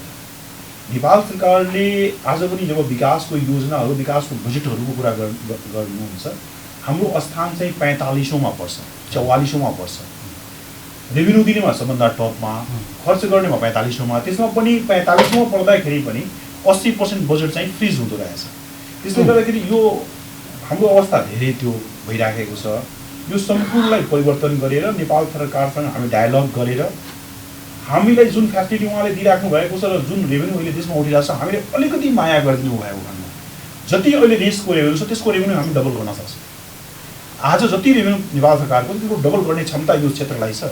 नेपाल सरकारले आज पनि जब विकासको योजनाहरू, विकासको बजेटहरूको कुरा गर्नुहुन्छ, हाम्रो स्थान चाहिँ 45औँमा पर्छ, 44औँमा पर्छ। रेभेन्यू दिनेमा सबभन्दा टपमा, खर्च गर्नेमा 45औँमा। त्यसमा पनि 45औँमा पर्दाखेरि पनि 80% बजेट चाहिँ फ्रिज हुँदो रहेछ। त्यसले गर्दाखेरि यो हाम्रो अवस्था धेरै त्यो भइराखेको छ। यो सम्पूर्णलाई परिवर्तन गरेर नेपाल सरकारसँग हामी डायलग गरेर हामीलाई जुन फ्यासिलिटी उहाँले दिइराख्नु भएको छ र जुन रेभेन्यू अहिले देशमा उठिरहेको छ, हामीले अलिकति माया गरिदिनु भयो भन्नु। जति अहिले देशको रेभेन्यू छ त्यसको रेभेन्यू हामी डबल गर्न सक्छौँ। आज जति रेभेन्यू नेपाल सरकारको त्यसको डबल गर्ने क्षमता यो क्षेत्रलाई छ।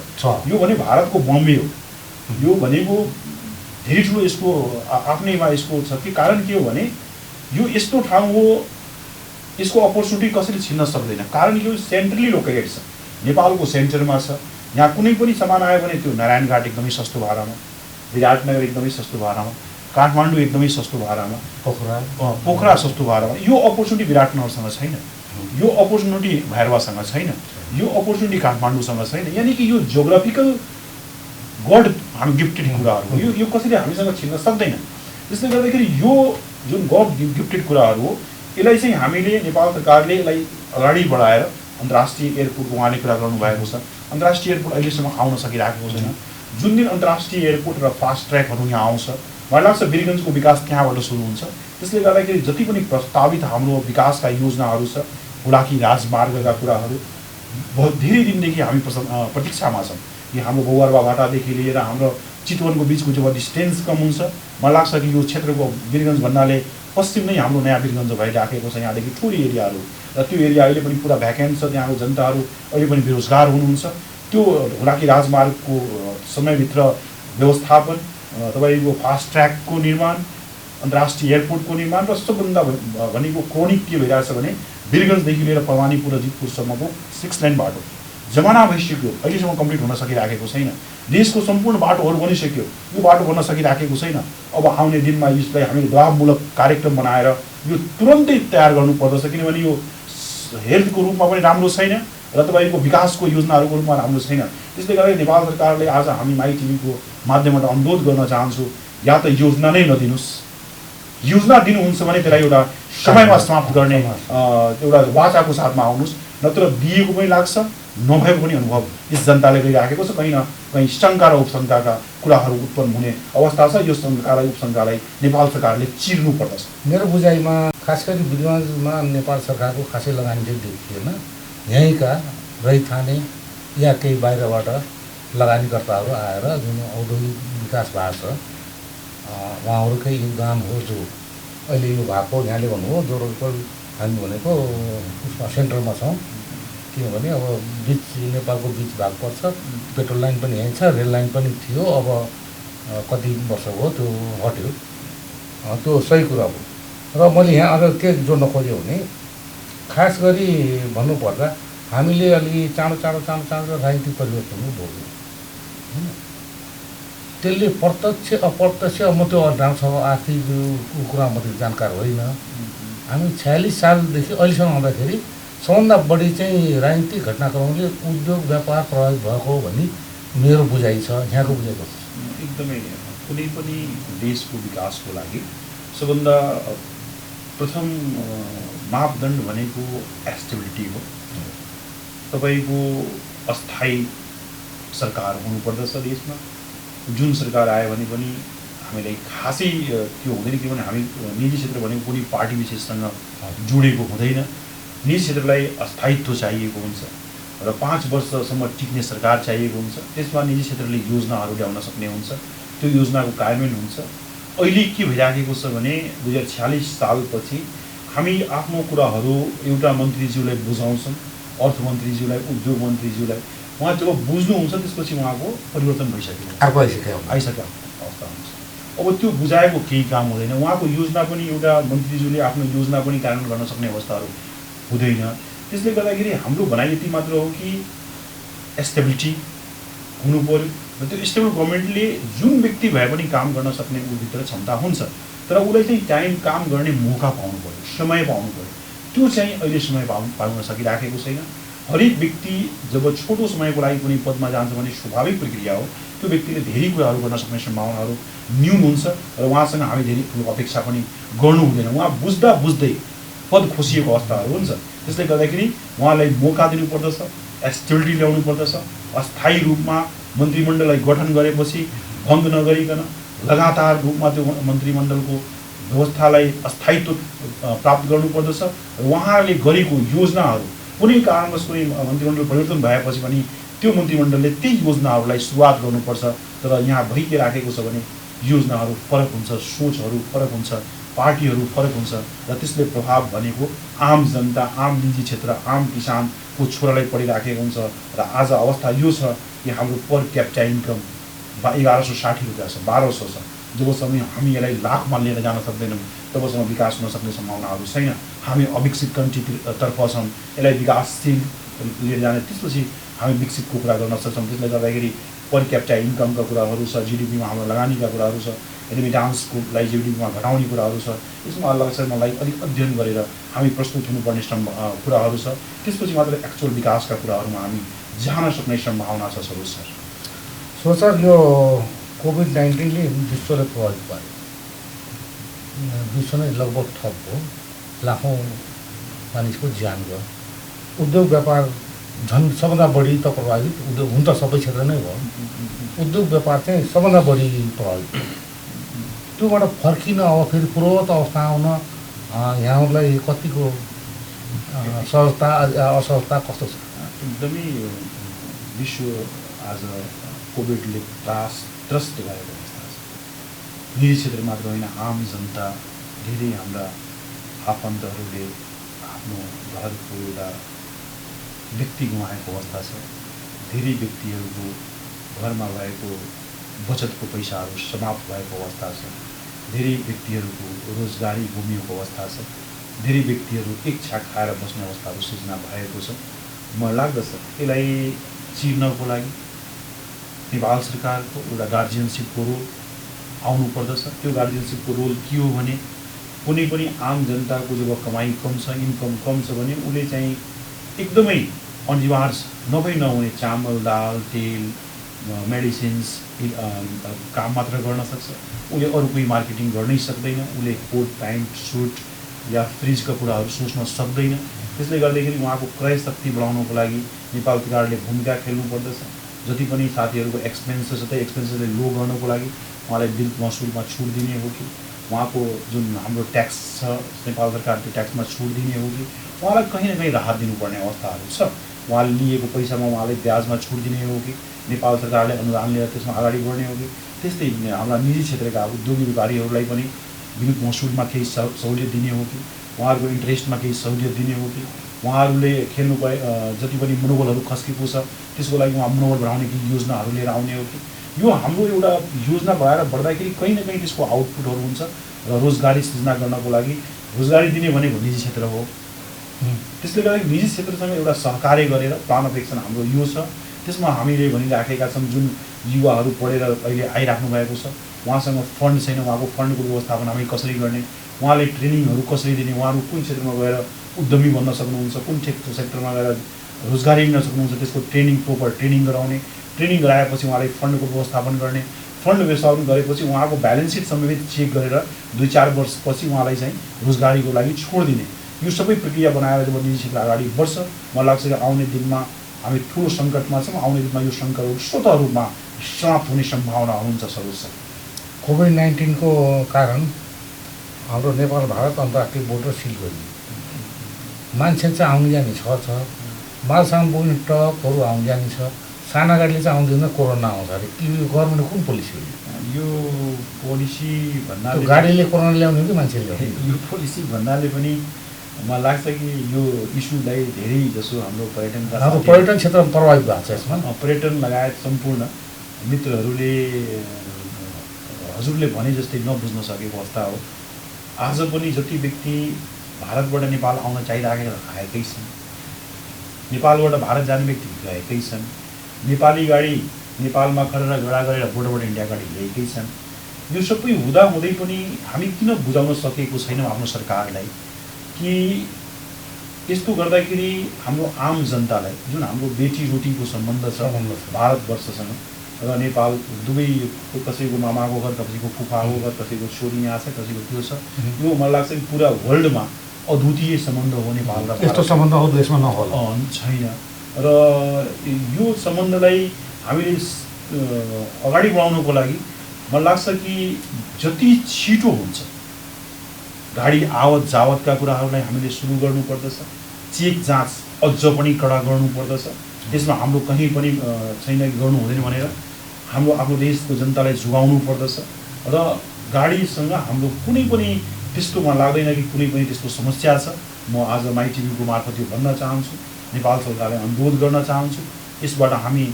यो भने भारतको बम्बे हो। यो भनेको धेरै ठुलो यसको आफ्नैमा यसको छ कि कारण के हो भने यो यस्तो ठाउँ हो, यसको अपर्च्युनिटी कसैले छिन्न सक्दैन। कारण यो सेन्ट्रली लोकेटेड छ, नेपालको सेन्टरमा छ। यहाँ कुनै पनि सामान आयो भने त्यो नारायणघाट एकदमै सस्तो भाडामा, विराटनगर एकदमै सस्तो भाडामा, काठमाडौँ एकदमै सस्तो भाडामा, पोखरा सस्तो भाडामा। यो अपर्च्युनिटी विराटनगरसँग छैन, यो अपर्च्युनिटी भैरवासँग छैन, यो अपर्च्युनिटी काठमाडौँसँग छैन। यानि कि यो जियोग्राफिकल गड हामी गिफ्टेड कुराहरू हो। यो कसैले हामीसँग छिन्न सक्दैन। त्यसले गर्दाखेरि यो जुन गड गिफ्टेड कुराहरू हो, यसलाई चाहिँ हामीले नेपाल सरकारले यसलाई अगाडि बढाएर अन्तर्राष्ट्रिय एयरपोर्टको उहाँले कुरा गर्नुभएको छ। अन्तर्राष्ट्रिय एयरपोर्ट अहिलेसम्म आउन सकिरहेको छैन। जुन दिन अन्तर्राष्ट्रिय एयरपोर्ट र फास्ट ट्र्याकहरू यहाँ आउँछ, मलाई लाग्छ वीरगञ्जको विकास त्यहाँबाट सुरु हुन्छ। त्यसले गर्दाखेरि जति पनि प्रस्तावित हाम्रो विकासका योजनाहरू छ, बुढाकी राजमार्गका कुराहरू बहुत धेरै दिनदेखि हामी प्रतीक्षामा छौँ कि हाम्रो गौरवाबाटादेखि लिएर हाम्रो चितवनको बिचको जब डिस्टेन्स कम हुन्छ, मलाई लाग्छ कि यो क्षेत्रको वीरगञ्ज भन्नाले पश्चिम नै हाम्रो नयाँ वीरगञ्ज भइराखेको छ। यहाँदेखि ठुलो एरियाहरू र त्यो एरिया अहिले पनि पुरा भ्याकेन्ट छ। त्यहाँको जनताहरू अहिले पनि बेरोजगार हुनुहुन्छ। त्यो हुलाकी राजमार्गको समयभित्र व्यवस्थापन, तपाईँको फास्ट ट्र्याकको निर्माण, अन्तर्राष्ट्रिय एयरपोर्टको निर्माण र सबभन्दा भनेको क्रोनिक के भइरहेछ भने वीरगञ्जदेखि लिएर परवानीपुर र जितपुरसम्मको 6 लेन बाटो जमाना भइसक्यो, अहिलेसम्म कम्प्लिट हुन सकिराखेको छैन। देशको सम्पूर्ण बाटोहरू बनिसक्यो, यो बाटो बन्न सकिराखेको छैन। अब आउने दिनमा यसलाई हामीले दबावमूलक कार्यक्रम बनाएर यो तुरन्तै तयार गर्नुपर्दछ, किनभने यो हेल्थको रूपमा पनि राम्रो छैन र तपाईँको विकासको योजनाहरूको रूपमा राम्रो छैन। त्यसले गर्दा नेपाल सरकारले आज हामी माई टिभीको माध्यमबाट अनुरोध गर्न चाहन्छु, या त योजना नै नदिनुहोस्, योजना दिनुहुन्छ भने त्यसलाई एउटा समयमा समाप्त गर्ने एउटा वाचाको साथमा आउनुहोस्, नत्र दिएको पनि लाग्छ नभएको पनि अनुभव यस जनताले गरिराखेको छ। कहीँ न कहीँ शङ्का र उपशङ्काका कुराहरू उत्पन्न हुने अवस्था छ। यो शङ्कालाई उपशङ्कालाई नेपाल सरकारले चिर्नु पर्दछ। मेरो बुझाइमा खास गरी विद्यमानमा नेपाल सरकारको खासै लगानी चाहिँ देखिएन। यहीँका रैथाने या केही बाहिरबाट लगानीकर्ताहरू आएर जुन औद्योगिक विकास भएको छ उहाँहरूकै योगदान हो। जो अहिले यो भएको यहाँले भन्नुभयो जोरपोल हामी भनेको उसमा सेन्टरमा छौँ, किनभने अब बिच नेपालको बिच भाग पर्छ, पेट्रोल लाइन पनि यहीँ छ, रेल लाइन पनि थियो, अब कति वर्ष भयो त्यो हट्यो, त्यो सही कुरा हो। र मैले यहाँ अझ के जोड्न खोजेँ भने खास गरी भन्नुपर्दा हामीले अलि चाँडो राजनीतिक परिवर्तन भयो होइन। त्यसले प्रत्यक्ष अप्रत्यक्ष म त्यो राम्रोसँग आर्थिक कुरा मात्रै जानकार होइन। हामी 46 सालदेखि अहिलेसम्म आउँदाखेरि सबभन्दा बढी चाहिँ राजनीतिक घटनाक्रमले उद्योग व्यापार प्रभावित भएको हो भन्ने मेरो बुझाइ छ। यहाँको बुझाइ कस्तो छ? एकदमै कुनै पनि देशको विकासको लागि सबभन्दा प्रथम मापदण्ड भनेको स्टेबिलिटी हो। तपाईँको अस्थायी सरकार हुनुपर्दछ देशमा। जुन सरकार आयो भने पनि हामीलाई खासै त्यो हुँदैन, किनभने हामी निजी क्षेत्र भनेको कुनै पार्टी विशेषसँग जोडेको हुँदैन। निजी क्षेत्रलाई अस्थायित्व चाहिएको हुन्छ र 5 वर्षसम्म टिक्ने सरकार चाहिएको हुन्छ। त्यसमा निजी क्षेत्रले योजनाहरू ल्याउन सक्ने हुन्छ, त्यो योजनाको कार्यान्वयन हुन्छ। अहिले के भइराखेको छ भने 2046 सालपछि हामी आफ्नो कुराहरू एउटा मन्त्रीज्यूलाई बुझाउँछौँ, अर्थमन्त्रीज्यूलाई, उद्योग मन्त्रीज्यूलाई। उहाँ जब बुझ्नुहुन्छ त्यसपछि उहाँको परिवर्तन भइसक्यो, आइसक्यो अवस्था हुन्छ। अब त्यो बुझाएको केही काम हुँदैन। उहाँको योजना पनि एउटा मन्त्रीज्यूले आफ्नो योजना पनि कार्यान्वयन गर्न सक्ने अवस्थाहरू हुँदैन। त्यसले गर्दाखेरि हाम्रो भनाइ यति मात्र हो कि स्टेबिलिटी हुनु पर्यो र त्यो स्टेबल गभर्मेन्टले जुन व्यक्ति भए पनि काम गर्न सक्ने उभित्र क्षमता हुन्छ, तर उसलाई चाहिँ टाइम काम गर्ने मौका पाउनु पर्यो, समय पाउनु पर्यो। त्यो चाहिँ अहिले समय पाउन सकिराखेको छैन। हरेक व्यक्ति जब छोटो समयको लागि कुनै पदमा जान्छ भने स्वाभाविक प्रक्रिया हो त्यो व्यक्तिले धेरै कुराहरू गर्न सक्ने सम्भावनाहरू न्यून हुन्छ र उहाँसँग हामी धेरै ठुलो अपेक्षा पनि गर्नु हुँदैन। उहाँ बुझ्दा बुझ्दै पद खोसिएको अवस्थाहरू हुन्छ। त्यसले गर्दाखेरि उहाँलाई मौका दिनुपर्दछ, स्टेबिलिटी ल्याउनु पर्दछ। अस्थायी रूपमा मन्त्रीमण्डललाई गठन गरेपछि बन्द नगरिकन लगातार रूपमा त्यो मन्त्रीमण्डलको व्यवस्थालाई अस्थायित्व प्राप्त गर्नुपर्दछ। र उहाँहरूले गरेको योजनाहरू कुनै कारणवश कुनै मन्त्रीमण्डल परिवर्तन भएपछि पनि त्यो मन्त्रीमण्डलले त्यही योजनाहरूलाई सुरुवात गर्नुपर्छ। तर यहाँ भइ के राखेको छ भने योजनाहरू फरक हुन्छ, सोचहरू फरक हुन्छ, पार्टीहरू फरक हुन्छ र त्यसले प्रभाव भनेको आम जनता, आम निजी क्षेत्र, आम किसानको छोरालाई परिराखेको हुन्छ। र आज अवस्था यो छ कि हाम्रो पर क्यापिटा इन्कम 1160 रुपियाँ छ, 1200 छ। जबसम्म हामी यसलाई लाखमा लिएर जान सक्दैनौँ तबसम्म विकास हुन सक्ने सम्भावनाहरू छैन। हामी अविकसित कन्ट्रीतर्फ छौँ, यसलाई विकासशील लिएर जाने, त्यसपछि हामी विकसितको कुरा गर्न सक्छौँ। त्यसले गर्दाखेरि पर क्यापिटा इन्कमका कुराहरू छ, जिडिपीमा हाम्रो लगानीका कुराहरू छ, रेमिटान्सको लागि जिडिपीमा घटाउने कुराहरू छ। यसमा अल्लाहलाई अलिक अध्ययन गरेर हामी प्रस्तुत हुनुपर्ने कुराहरू छ। त्यसपछि मात्र एक्चुअल विकासका कुराहरूमा हामी जान सक्ने सम्भावना छ। सो सर, यो कोभिड-19ले विश्वलाई प्रभावित पार्यो। विश्व नै लगभग ठप हो, लाखौँ मानिसको ज्यान गयो। उद्योग व्यापार झन् सबभन्दा बढी त प्रभावित उद्योग हुन त सबै क्षेत्र नै भयो, उद्योग व्यापार चाहिँ सबभन्दा बढी प्रभावित भयो। त्योबाट फर्किन अब फेरि पूर्ववत अवस्था आउन यहाँहरूलाई कतिको सहजता असहजता कस्तो छ? एकदमै विश्व आज कोभिडले त्रस्त भएको अवस्था छ। निजी क्षेत्र मात्र होइन, आम जनता, धेरै हाम्रा आफन्तहरूले आफ्नो घरको एउटा व्यक्ति गुमाएको अवस्था छ। धेरै व्यक्तिहरूको घरमा भएको बचतको पैसाहरू समाप्त भएको अवस्था छ। धेरै व्यक्तिहरूको रोजगारी गुमिएको अवस्था छ। धेरै व्यक्तिहरू एक छाक खाएर बस्ने अवस्थाहरू सृजना भएको छ। मलाई लाग्दछ यसलाई चिर्नको लागि नेपाल सरकारको एउटा गार्जियनसिपको रोल आउनुपर्दछ। त्यो गार्जियनसिपको रोल के हो भने कुनै पनि आम जनताको जब कमाइ कम छ, इन्कम कम छ भने उसले चाहिँ एकदमै अनिवार्य छ। नभई नहुने चामल दाल तेल मेडिसिन्स काम मात्र गर्न सक्छ। उसले अरू कोही मार्केटिङ गर्नै सक्दैन। उसले कोट प्यान्ट सुट या फ्रिजका कुराहरू सोच्न सक्दैन। त्यसले गर्दाखेरि उहाँको क्रय शक्ति बढाउनको लागि नेपाल सरकारले भूमिका खेल्नु पर्दछ। जति पनि साथीहरूको एक्सपेन्सेस छ त्यो एक्सपेन्सेसलाई लो गर्नको लागि उहाँलाई बिल महसुलमा छुट दिने हो कि उहाँको जुन हाम्रो ट्याक्स छ नेपाल सरकारको ट्याक्समा छुट दिने हो कि उहाँलाई कहीँ न कहीँ राहत दिनुपर्ने अवस्थाहरू छ। उहाँले लिएको पैसामा उहाँले ब्याजमा छुट दिने हो कि नेपाल सरकारले अनुदान लिएर त्यसमा अगाडि बढ्ने हो कि त्यस्तै हाम्रा निजी क्षेत्रका उद्योगी व्यापारीहरूलाई पनि विद्युत महसुलमा केही सहुलियत दिने हो कि उहाँहरूको इन्ट्रेस्टमा केही सहुलियत दिने हो कि उहाँहरूले खेल्नु परे जति पनि मनोबलहरू खस्केको छ त्यसको लागि उहाँ मनोबल बढाउने केही योजनाहरू लिएर आउने हो कि यो हाम्रो एउटा योजना भएर बढ्दाखेरि कहीँ न कहीँ त्यसको आउटपुटहरू हुन्छ र रोजगारी सृजना गर्नको लागि रोजगारी दिने भनेको निजी क्षेत्र हो। त्यसले गर्दा निजी क्षेत्रसँग एउटा सहकार्य गरेर प्लान अफ एक्सन हाम्रो यो छ। त्यसमा हामीले भनिराखेका छौँ जुन युवाहरू पढेर अहिले आइराख्नु भएको छ उहाँसँग फन्ड छैन, उहाँको फन्डको व्यवस्थापन हामी कसरी गर्ने, उहाँले ट्रेनिङहरू कसरी दिने, उहाँहरू कुन क्षेत्रमा गएर उद्यमी बन्न सक्नुहुन्छ, कुन सेक्टरमा गएर रोजगारी लिन सक्नुहुन्छ त्यसको ट्रेनिङ प्रोपर ट्रेनिङ गराउने, ट्रेनिङ गराएपछि उहाँले फन्डको व्यवस्थापन गर्ने, फन्ड व्यवस्थापन गरेपछि उहाँको ब्यालेन्स सिट समेत चेक गरेर 2-4 वर्षपछि उहाँलाई चाहिँ रोजगारीको लागि छोड दिने। यो सबै प्रक्रिया बनाएर जब निजी क्षेत्र अगाडि बढ्छ मलाई लाग्छ कि आउने दिनमा हामी ठुलो सङ्कटमा छौँ। आउने दिनमा यो सङ्कटहरू स्वतः रूपमा समाप्त हुने सम्भावना हुन्छ। सर्वोच्च कोभिड-19 को कारण हाम्रो नेपाल भारत अन्तर्राष्ट्रिय बोर्डर सिल गरियो। मान्छे चाहिँ आउने जाने छ मालसामान बोक्ने ट्रकहरू आउने जाने छ। साना गाडीले चाहिँ आउँदैन, कोरोना आउँछ अरे। यो गभर्मेन्टको कुन पोलिसी हो? यो पोलिसी भन्नाले गाडीले कोरोना ल्याउने कि मान्छेले ल्याउने? यो पोलिसी भन्नाले पनि मलाई लाग्छ कि यो इस्युलाई धेरै जसो हाम्रो पर्यटन क्षेत्र प्रभावित भएको छ। यसमा पर्यटन लगायत सम्पूर्ण मित्रहरूले हजुरले भने जस्तै नबुझ्न सकेको अवस्था हो। आज पनि जति व्यक्ति भारतबाट नेपाल आउन चाहिरहेका आएकै छन्, नेपालबाट भारत जाने व्यक्ति गएकै छन्, नेपाली गाडी नेपालमा खरेर गडा गरेर बोर्डरबाट इन्डिया गाडी ल्याएकै छन्। यो सबै हुँदाहुँदै पनि हामी किन बुझाउन सकेको छैनौँ आफ्नो सरकारलाई कि यस्तो गर्दाखेरि हाम्रो आम जनतालाई जुन हाम्रो बेटी रोटीको सम्बन्ध छ भारतवर्षसँग र नेपाल दुवै, कसैको मामाको घर, कसैको फुफाको घर, कसैको छोरी यहाँ छ, कसैको त्यो छ, यो मलाई लाग्छ कि पुरा वर्ल्डमा अद्वितीय सम्बन्ध हो नेपाल र यस्तो सम्बन्ध अरू देशमा नहोला छैन। र यो सम्बन्धलाई हामीले अगाडि बढाउनको लागि मलाई लाग्छ कि जति छिटो हुन्छ गाडी आवत जावतका कुराहरूलाई हामीले सुरु गर्नुपर्दछ। चेक जाँच अझ पनि कडा गर्नुपर्दछ। त्यसमा हाम्रो कहीँ पनि छैन गर्नु हुँदैन भनेर हाम्रो आफ्नो देशको जनतालाई जोगाउनु पर्दछ। र गाडीसँग हाम्रो कुनै पनि त्यस्तो मलाई लाग्दैन कि कुनै पनि त्यस्तो समस्या छ। म आज माई टिभीको मार्फत यो भन्न चाहन्छु, नेपाल सरकारलाई अनुरोध गर्न चाहन्छु, यसबाट हामी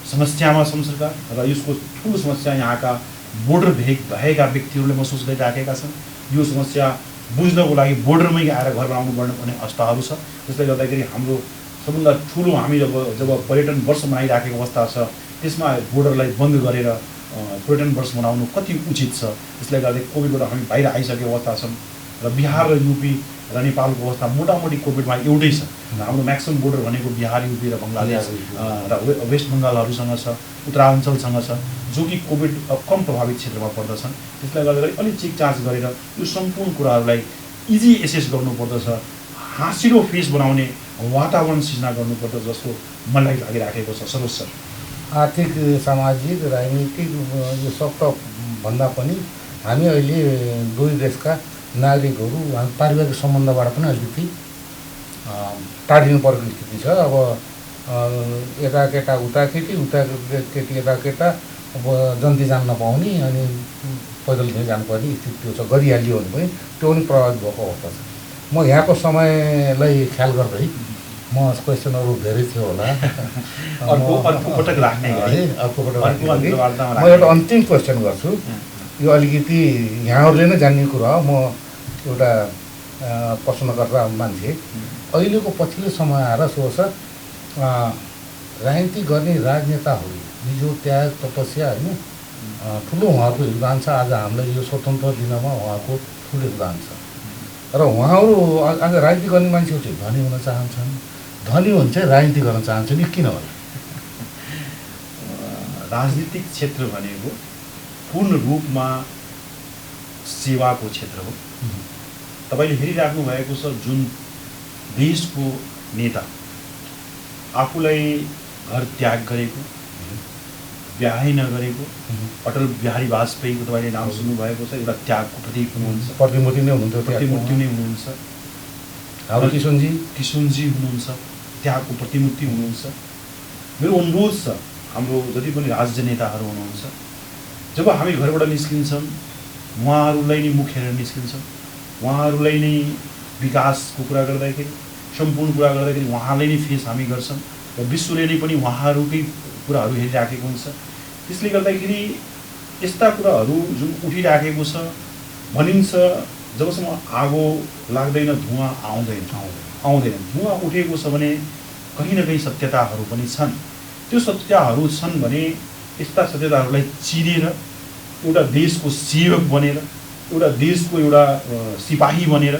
समस्यामा छौँ सरकार र यसको ठुलो समस्या यहाँका बोर्डर भएका व्यक्तिहरूले महसुस गरिराखेका छन्। यो समस्या बुझ्नको लागि बोर्डरमै आएर घर बनाउनु पर्ने अवस्थाहरू छ। त्यसले गर्दाखेरि हाम्रो सबभन्दा ठुलो हामी जब पर्यटन वर्ष मनाइराखेको अवस्था छ त्यसमा बोर्डरलाई बन्द गरेर पर्यटन वर्ष मनाउनु कति उचित छ। त्यसले गर्दा कोभिडबाट हामी बाहिर आइसकेको अवस्था छौँ र बिहार र युपी र नेपालको अवस्था मोटामोटी कोभिडमा एउटै छ। हाम्रो म्याक्सिमम बोर्डर भनेको बिहार, युपी र बङ्गलादेश र वेस्ट बङ्गालहरूसँग छ, उत्तराञ्चलसँग छ, जो कि कोभिड कम प्रभावित क्षेत्रमा पर्दछन्। त्यसले गर्दाखेरि अलिक चेक जाँच गरेर यो सम्पूर्ण कुराहरूलाई इजी एसेस गर्नुपर्दछ, हाँसिलो फेस बनाउने वातावरण सिर्जना गर्नुपर्दछ जस्तो मलाई लागिराखेको छ। सर्वोच्च आर्थिक, सामाजिक, राजनीतिक यो सब त भन्दा पनि हामी अहिले दुई देशका नागरिकहरू पारिवारिक सम्बन्धबाट पनि अलिकति टाढिनु परेको स्थिति छ। अब यता केटा उता केटी, उता केटी यता केटा, अब जन्ती जान नपाउने अनि पैदल जानुपर्ने स्थिति त्यो छ। गरिहालियो भने पनि त्यो पनि प्रभावित भएको अवस्था छ। म यहाँको समयलाई ख्याल गर्दै म क्वेसनहरू धेरै थियो होला, अर्को पटक राख्ने है, अर्को पटक राख्ने। म एउटा अन्तिम क्वेसन गर्छु। यो अलिकति यहाँहरूले नै जान्ने कुरा हो। म एउटा प्रश्नकर्ता मान्छे। अहिलेको पछिल्लो समय आएर सोच राजनीति गर्ने राजनेताहरू हिजो त्याग तपस्या होइन ठुलो उहाँको योगदान छ। आज हामीलाई यो स्वतन्त्र दिनमा उहाँको ठुलो योगदान छ र उहाँहरू आज राजनीति गर्ने मान्छेहरू चाहिँ धनी हुन चाहन्छन्, धनी हो भने चाहिँ राजनीति गर्न चाहन्छु नि, किन होला? राजनीतिक क्षेत्र भनेको पूर्ण रूपमा सेवाको क्षेत्र हो। तपाईले हेरिराख्नु भएको छ जुन देशको नेता आफूलाई घर त्याग गरेको, बिहानै नगरेको अटल बिहारी वाजपेयीको तपाईले नाम सुन्नुभएको छ, एउटा त्यागको प्रतीक हुनुहुन्छ। प्रतिमूर्ति नै हुनुहुन्थ्यो, प्रतिमूर्ति नै हुनुहुन्छ। हाम्रो किशोरजी हुनुहुन्छ, त्यागको प्रतिमूर्ति हुनुहुन्छ। मेरो अनुरोध छ हाम्रो जति पनि राज्य नेताहरू हुनुहुन्छ, जब हामी घरबाट निस्किन्छौँ उहाँहरूलाई नै मुख हेरेर निस्किन्छौँ। उहाँहरूलाई नै विकासको कुरा गर्दाखेरि, सम्पूर्ण कुरा गर्दाखेरि उहाँलाई नै फेस हामी गर्छौँ र विश्वले नै पनि उहाँहरूकै कुराहरू हेरिराखेको हुन्छ। त्यसले गर्दाखेरि यस्ता कुराहरू जुन उठिराखेको छ, भनिन्छ जबसम्म आगो लाग्दैन धुवाँ आउँदैन। धुवाँ उठेको छ भने कहीँ न कहीँ सत्यताहरू पनि छन्। त्यो सत्यताहरू छन् भने यस्ता सत्यताहरूलाई चिरेर एउटा देशको सेवक बनेर, एउटा देशको एउटा सिपाही बनेर,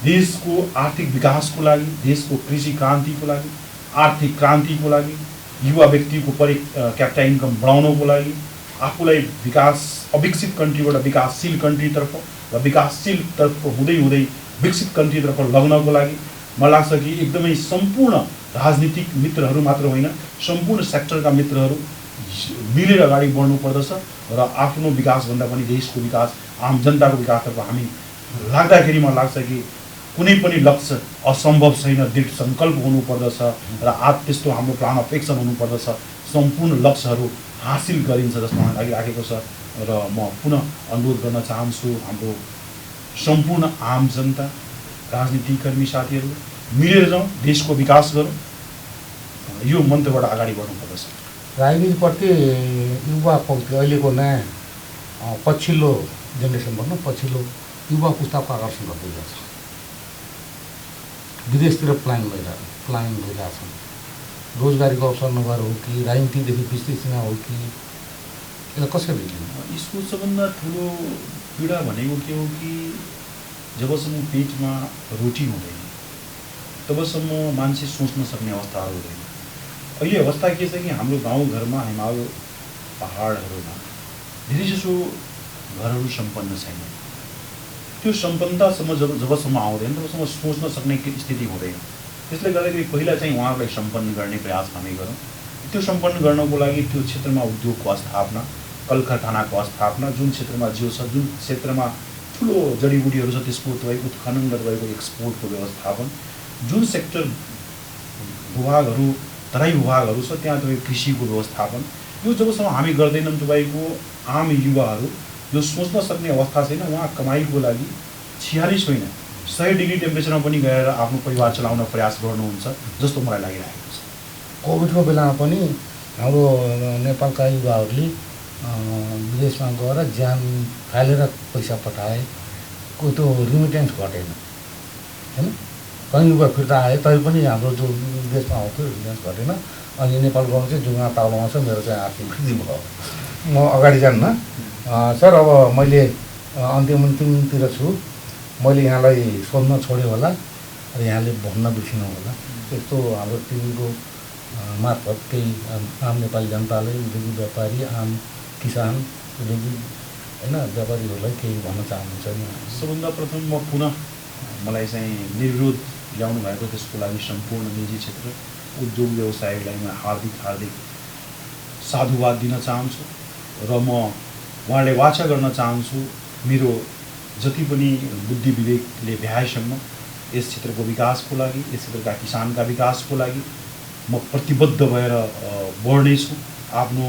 देशको आर्थिक विकासको लागि, देशको कृषि क्रान्तिको लागि, आर्थिक क्रान्तिको लागि, युवा व्यक्तिको क्यापिटा इन्कम बढाउनको लागि, आफूलाई अविकसित कन्ट्रीबाट विकासशील कन्ट्रीतर्फ र विकासशीलतर्फ हुँदै हुँदै विकसित कन्ट्रीतर्फ लग्नको लागि मलाई लाग्छ कि एकदमै सम्पूर्ण राजनीतिक मित्रहरू मात्र होइन, सम्पूर्ण सेक्टरका मित्रहरू मिलेर अगाडि बढ्नु पर्दछ र आफ्नो विकासभन्दा पनि देशको विकास, आम जनताको विकासतर्फ हामी लाग्दाखेरि मलाई लाग्छ कि कुनै पनि लक्ष्य असम्भव छैन, दृढ सङ्कल्प हुनुपर्दछ र त्यस्तो हाम्रो प्राण अपेक्षा हुनुपर्दछ। सम्पूर्ण लक्ष्यहरू हासिल गरिन्छ जस्तो मलाई लागिराखेको छ र म पुनः अनुरोध गर्न चाहन्छु हाम्रो सम्पूर्ण आम जनता, राजनीतिकर्मी साथीहरू मिलेर जाउँ, देशको विकास गरौँ, यो मन्त्रबाट अगाडि बढ्नुपर्दछ। राजनीतिप्रति युवा पक्ष अहिलेको नयाँ पछिल्लो जेनेरेसन भनौँ, पछिल्लो युवा पुस्ताको आकर्षण गर्दै जान्छ। विदेशतिर प्लान भइरहेको छन्। रोजगारीको अवसर नभएर हो कि राजनीतिदेखि विस्तृत हो कि यसलाई कसरी लिनु? यसको सबभन्दा ठुलो पीडा भनेको के हो कि जबसम्म पेटमा रोटी हुँदैन तबसम्म मान्छे सोच्न सक्ने अवस्थाहरू हुँदैन। अहिले अवस्था के छ कि हाम्रो गाउँघरमा, हिमाल पहाडहरूमा धेरैजसो घरहरू सम्पन्न छैन। त्यो सम्पन्नतासम्म जबसम्म आउँदैन तबसम्म सोच्न सक्ने स्थिति हुँदैन। त्यसले गर्दाखेरि पहिला चाहिँ उहाँहरूलाई सम्पन्न गर्ने प्रयास हामी गरौँ। त्यो सम्पन्न गर्नको लागि त्यो क्षेत्रमा उद्योगको स्थापना, कल कारखानाको स्थापना, जुन क्षेत्रमा जो छ, जुन क्षेत्रमा ठुलो जडीबुटीहरू छ त्यसको तपाईँको उत्खनन र तपाईँको एक्सपोर्टको व्यवस्थापन, जुन सेक्टर विभागहरू, तराई विभागहरू छ त्यहाँ तपाईँको कृषिको व्यवस्थापन, यो जबसम्म हामी गर्दैनौँ तपाईँको आम युवाहरू जो सोच्न सक्ने अवस्था छैन, उहाँ कमाइको लागि 46 होइन 100 डिग्री टेम्परेचरमा पनि गएर आफ्नो परिवार चलाउन प्रयास गर्नुहुन्छ जस्तो मलाई लागिरहेको छ। कोभिडको बेलामा पनि हाम्रो नेपालका युवाहरूले विदेशमा गएर ज्यान फालेर पैसा पठाए, कोही त्यो रिमिटेन्स घटेन होइन। कहीँ युवा फिर्ता आए तैपनि हाम्रो जो विदेशमा आउँथ्यो रिमिटेन्स घटेन। अनि नेपाल गउँ चाहिँ जुङ्गा ताउलोमा छ, मेरो चाहिँ आर्थिक वृद्धि भयो। म अगाडि जान्न सर, अब मैले अन्तिमतिर छु। मैले यहाँलाई सोध्न छोडेँ होला र यहाँले भन्न बिर्सिनु होला। त्यस्तो हाम्रो टिभीको मार्फत केही आम नेपाली जनताले, उद्योगी व्यापारी, आम किसान, उद्योगी होइन व्यापारीहरूलाई केही भन्न चाहनुहुन्छ नि? सबभन्दा प्रथम म पुनः मलाई चाहिँ निर्विरोध ल्याउनु भएको त्यसको लागि सम्पूर्ण निजी क्षेत्र, उद्योग व्यवसायलाई म हार्दिक साधुवाद दिन चाहन्छु र म उहाँले वाचा गर्न चाहन्छु मेरो जति पनि बुद्धि विवेकले भ्याएसम्म यस क्षेत्रको विकासको लागि, यस क्षेत्रका किसानका विकासको लागि म प्रतिबद्ध भएर बढ्नेछु। आफ्नो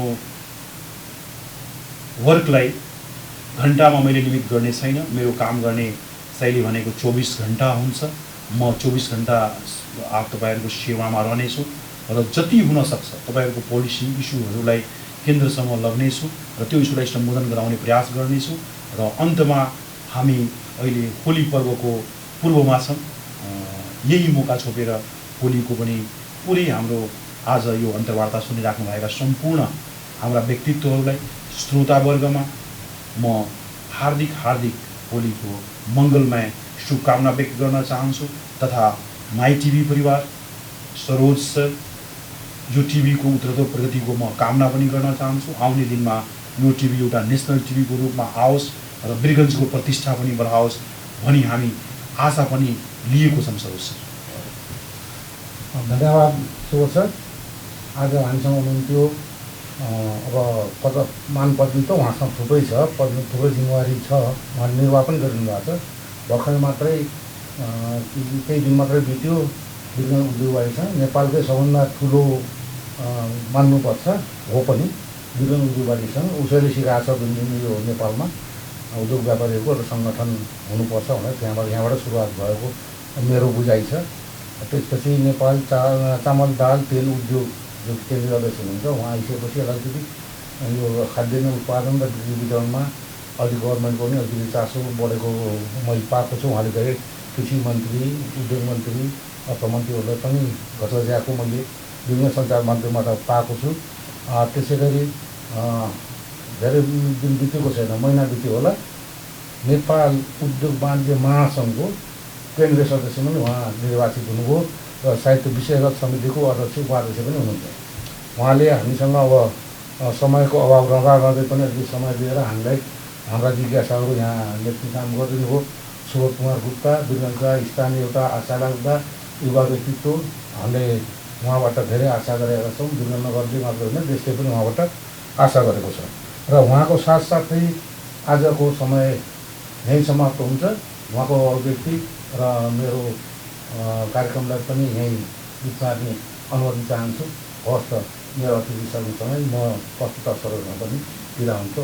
वर्कलाई घन्टामा मैले लिमिट गर्ने छैन। मेरो काम गर्ने शैली भनेको 24 घन्टा हुन्छ। म 24 घन्टा तपाईँहरूको सेवामा रहनेछु र जति हुनसक्छ तपाईँहरूको पोलिसी इस्युहरूलाई केन्द्रसम्म लग्नेछु र त्यो इस्युलाई सम्बोधन गराउने प्रयास गर्नेछु। र अन्तमा हामी अहिले होली पर्वको पूर्वमा छौँ। यही मौका छोपेर होलीको पनि पुरै हाम्रो आज यो अन्तर्वार्ता सुनिराख्नुभएका सम्पूर्ण हाम्रा व्यक्तित्वहरूलाई, श्रोतावर्गमा म हार्दिक होलीको मङ्गलमय शुभकामना व्यक्त गर्न चाहन्छु। तथा माई टिभी परिवार सरोज सर, यो टिभीको उत्तरोत्तर प्रगतिको म कामना पनि गर्न चाहन्छु। आउने दिनमा यो टिभी एउटा नेसनल टिभीको रूपमा आओस् र वीरगन्जको प्रतिष्ठा पनि बढाओस् भनी हामी आशा पनि लिएको छौँ सरोज सर। धन्यवाद सुबोध सर। आज हामीसँग हुनुहुन्थ्यो अब मानपत्नी त उहाँसँग थुप्रै छ, थुप्रै जिम्मेवारी छ, उहाँ निर्वाह पनि गरिदिनु भएको छ। भर्खर मात्रै केही दिन मात्रै बित्यो वीरगन्ज उद्योगवादीसँग नेपालकै सबभन्दा ठुलो मान्नुपर्छ हो पनि वीरगन्ज उद्योगवादीसँग उसैले सिकाएको छ जुन यो नेपालमा उद्योग व्यापारीहरूको एउटा सङ्गठन हुनुपर्छ भनेर यहाँबाट सुरुवात भएको मेरो बुझाइ छ। त्यसपछि नेपाल चामल दाल तेल उद्योग जो केन्द्रीय अध्यक्ष हुनुहुन्छ उहाँ आइसकेपछि अलिकति यो खाद्यान्न उत्पादन र बिक्री वितरणमा अलिक गभर्मेन्टको पनि अलिकति चासो बढेको मैले पाएको छु। उहाँले धेरै कृषि मन्त्री, उद्योग मन्त्री, अर्थमन्त्रीहरूलाई पनि घचघच्याएको मैले विभिन्न सञ्चार मन्त्रीबाट पाएको छु। त्यसै गरी धेरै दिन बितेको छैन, महिना बित्यो होला, नेपाल उद्योग वाणिज्य महासङ्घको केन्द्रीय सदस्य पनि उहाँ निर्वाचित हुनुभयो र साहित्य विषयगत समितिको अध्यक्ष उपाध्यक्ष पनि हुनुहुन्छ। उहाँले हामीसँग अब समयको अभाव रहँदा गर्दै पनि अलिकति समय दिएर हामीलाई हाम्रा जिज्ञासाहरू यहाँ लेख्ने काम गरिदिनु हो। सुबोध कुमार गुप्ता, वीरगन्जका स्थानीय एउटा आशा लाग्दा युवा व्यक्तित्व, हामीले उहाँबाट धेरै आशा गरेका छौँ। वीरगन्ज नगरले मात्र होइन, देशले पनि उहाँबाट आशा गरेको छ र उहाँको साथसाथै आजको समय यहीँ समाप्त हुन्छ। उहाँको अभिव्यक्ति र मेरो कार्यक्रमलाई पनि यहीँ बिच मार्ने अनुमति चाहन्छु। हवस् त, मेरो अतिथि सँगै म प्रस्तुता सरोजमा पनि बिदा हुन्छु।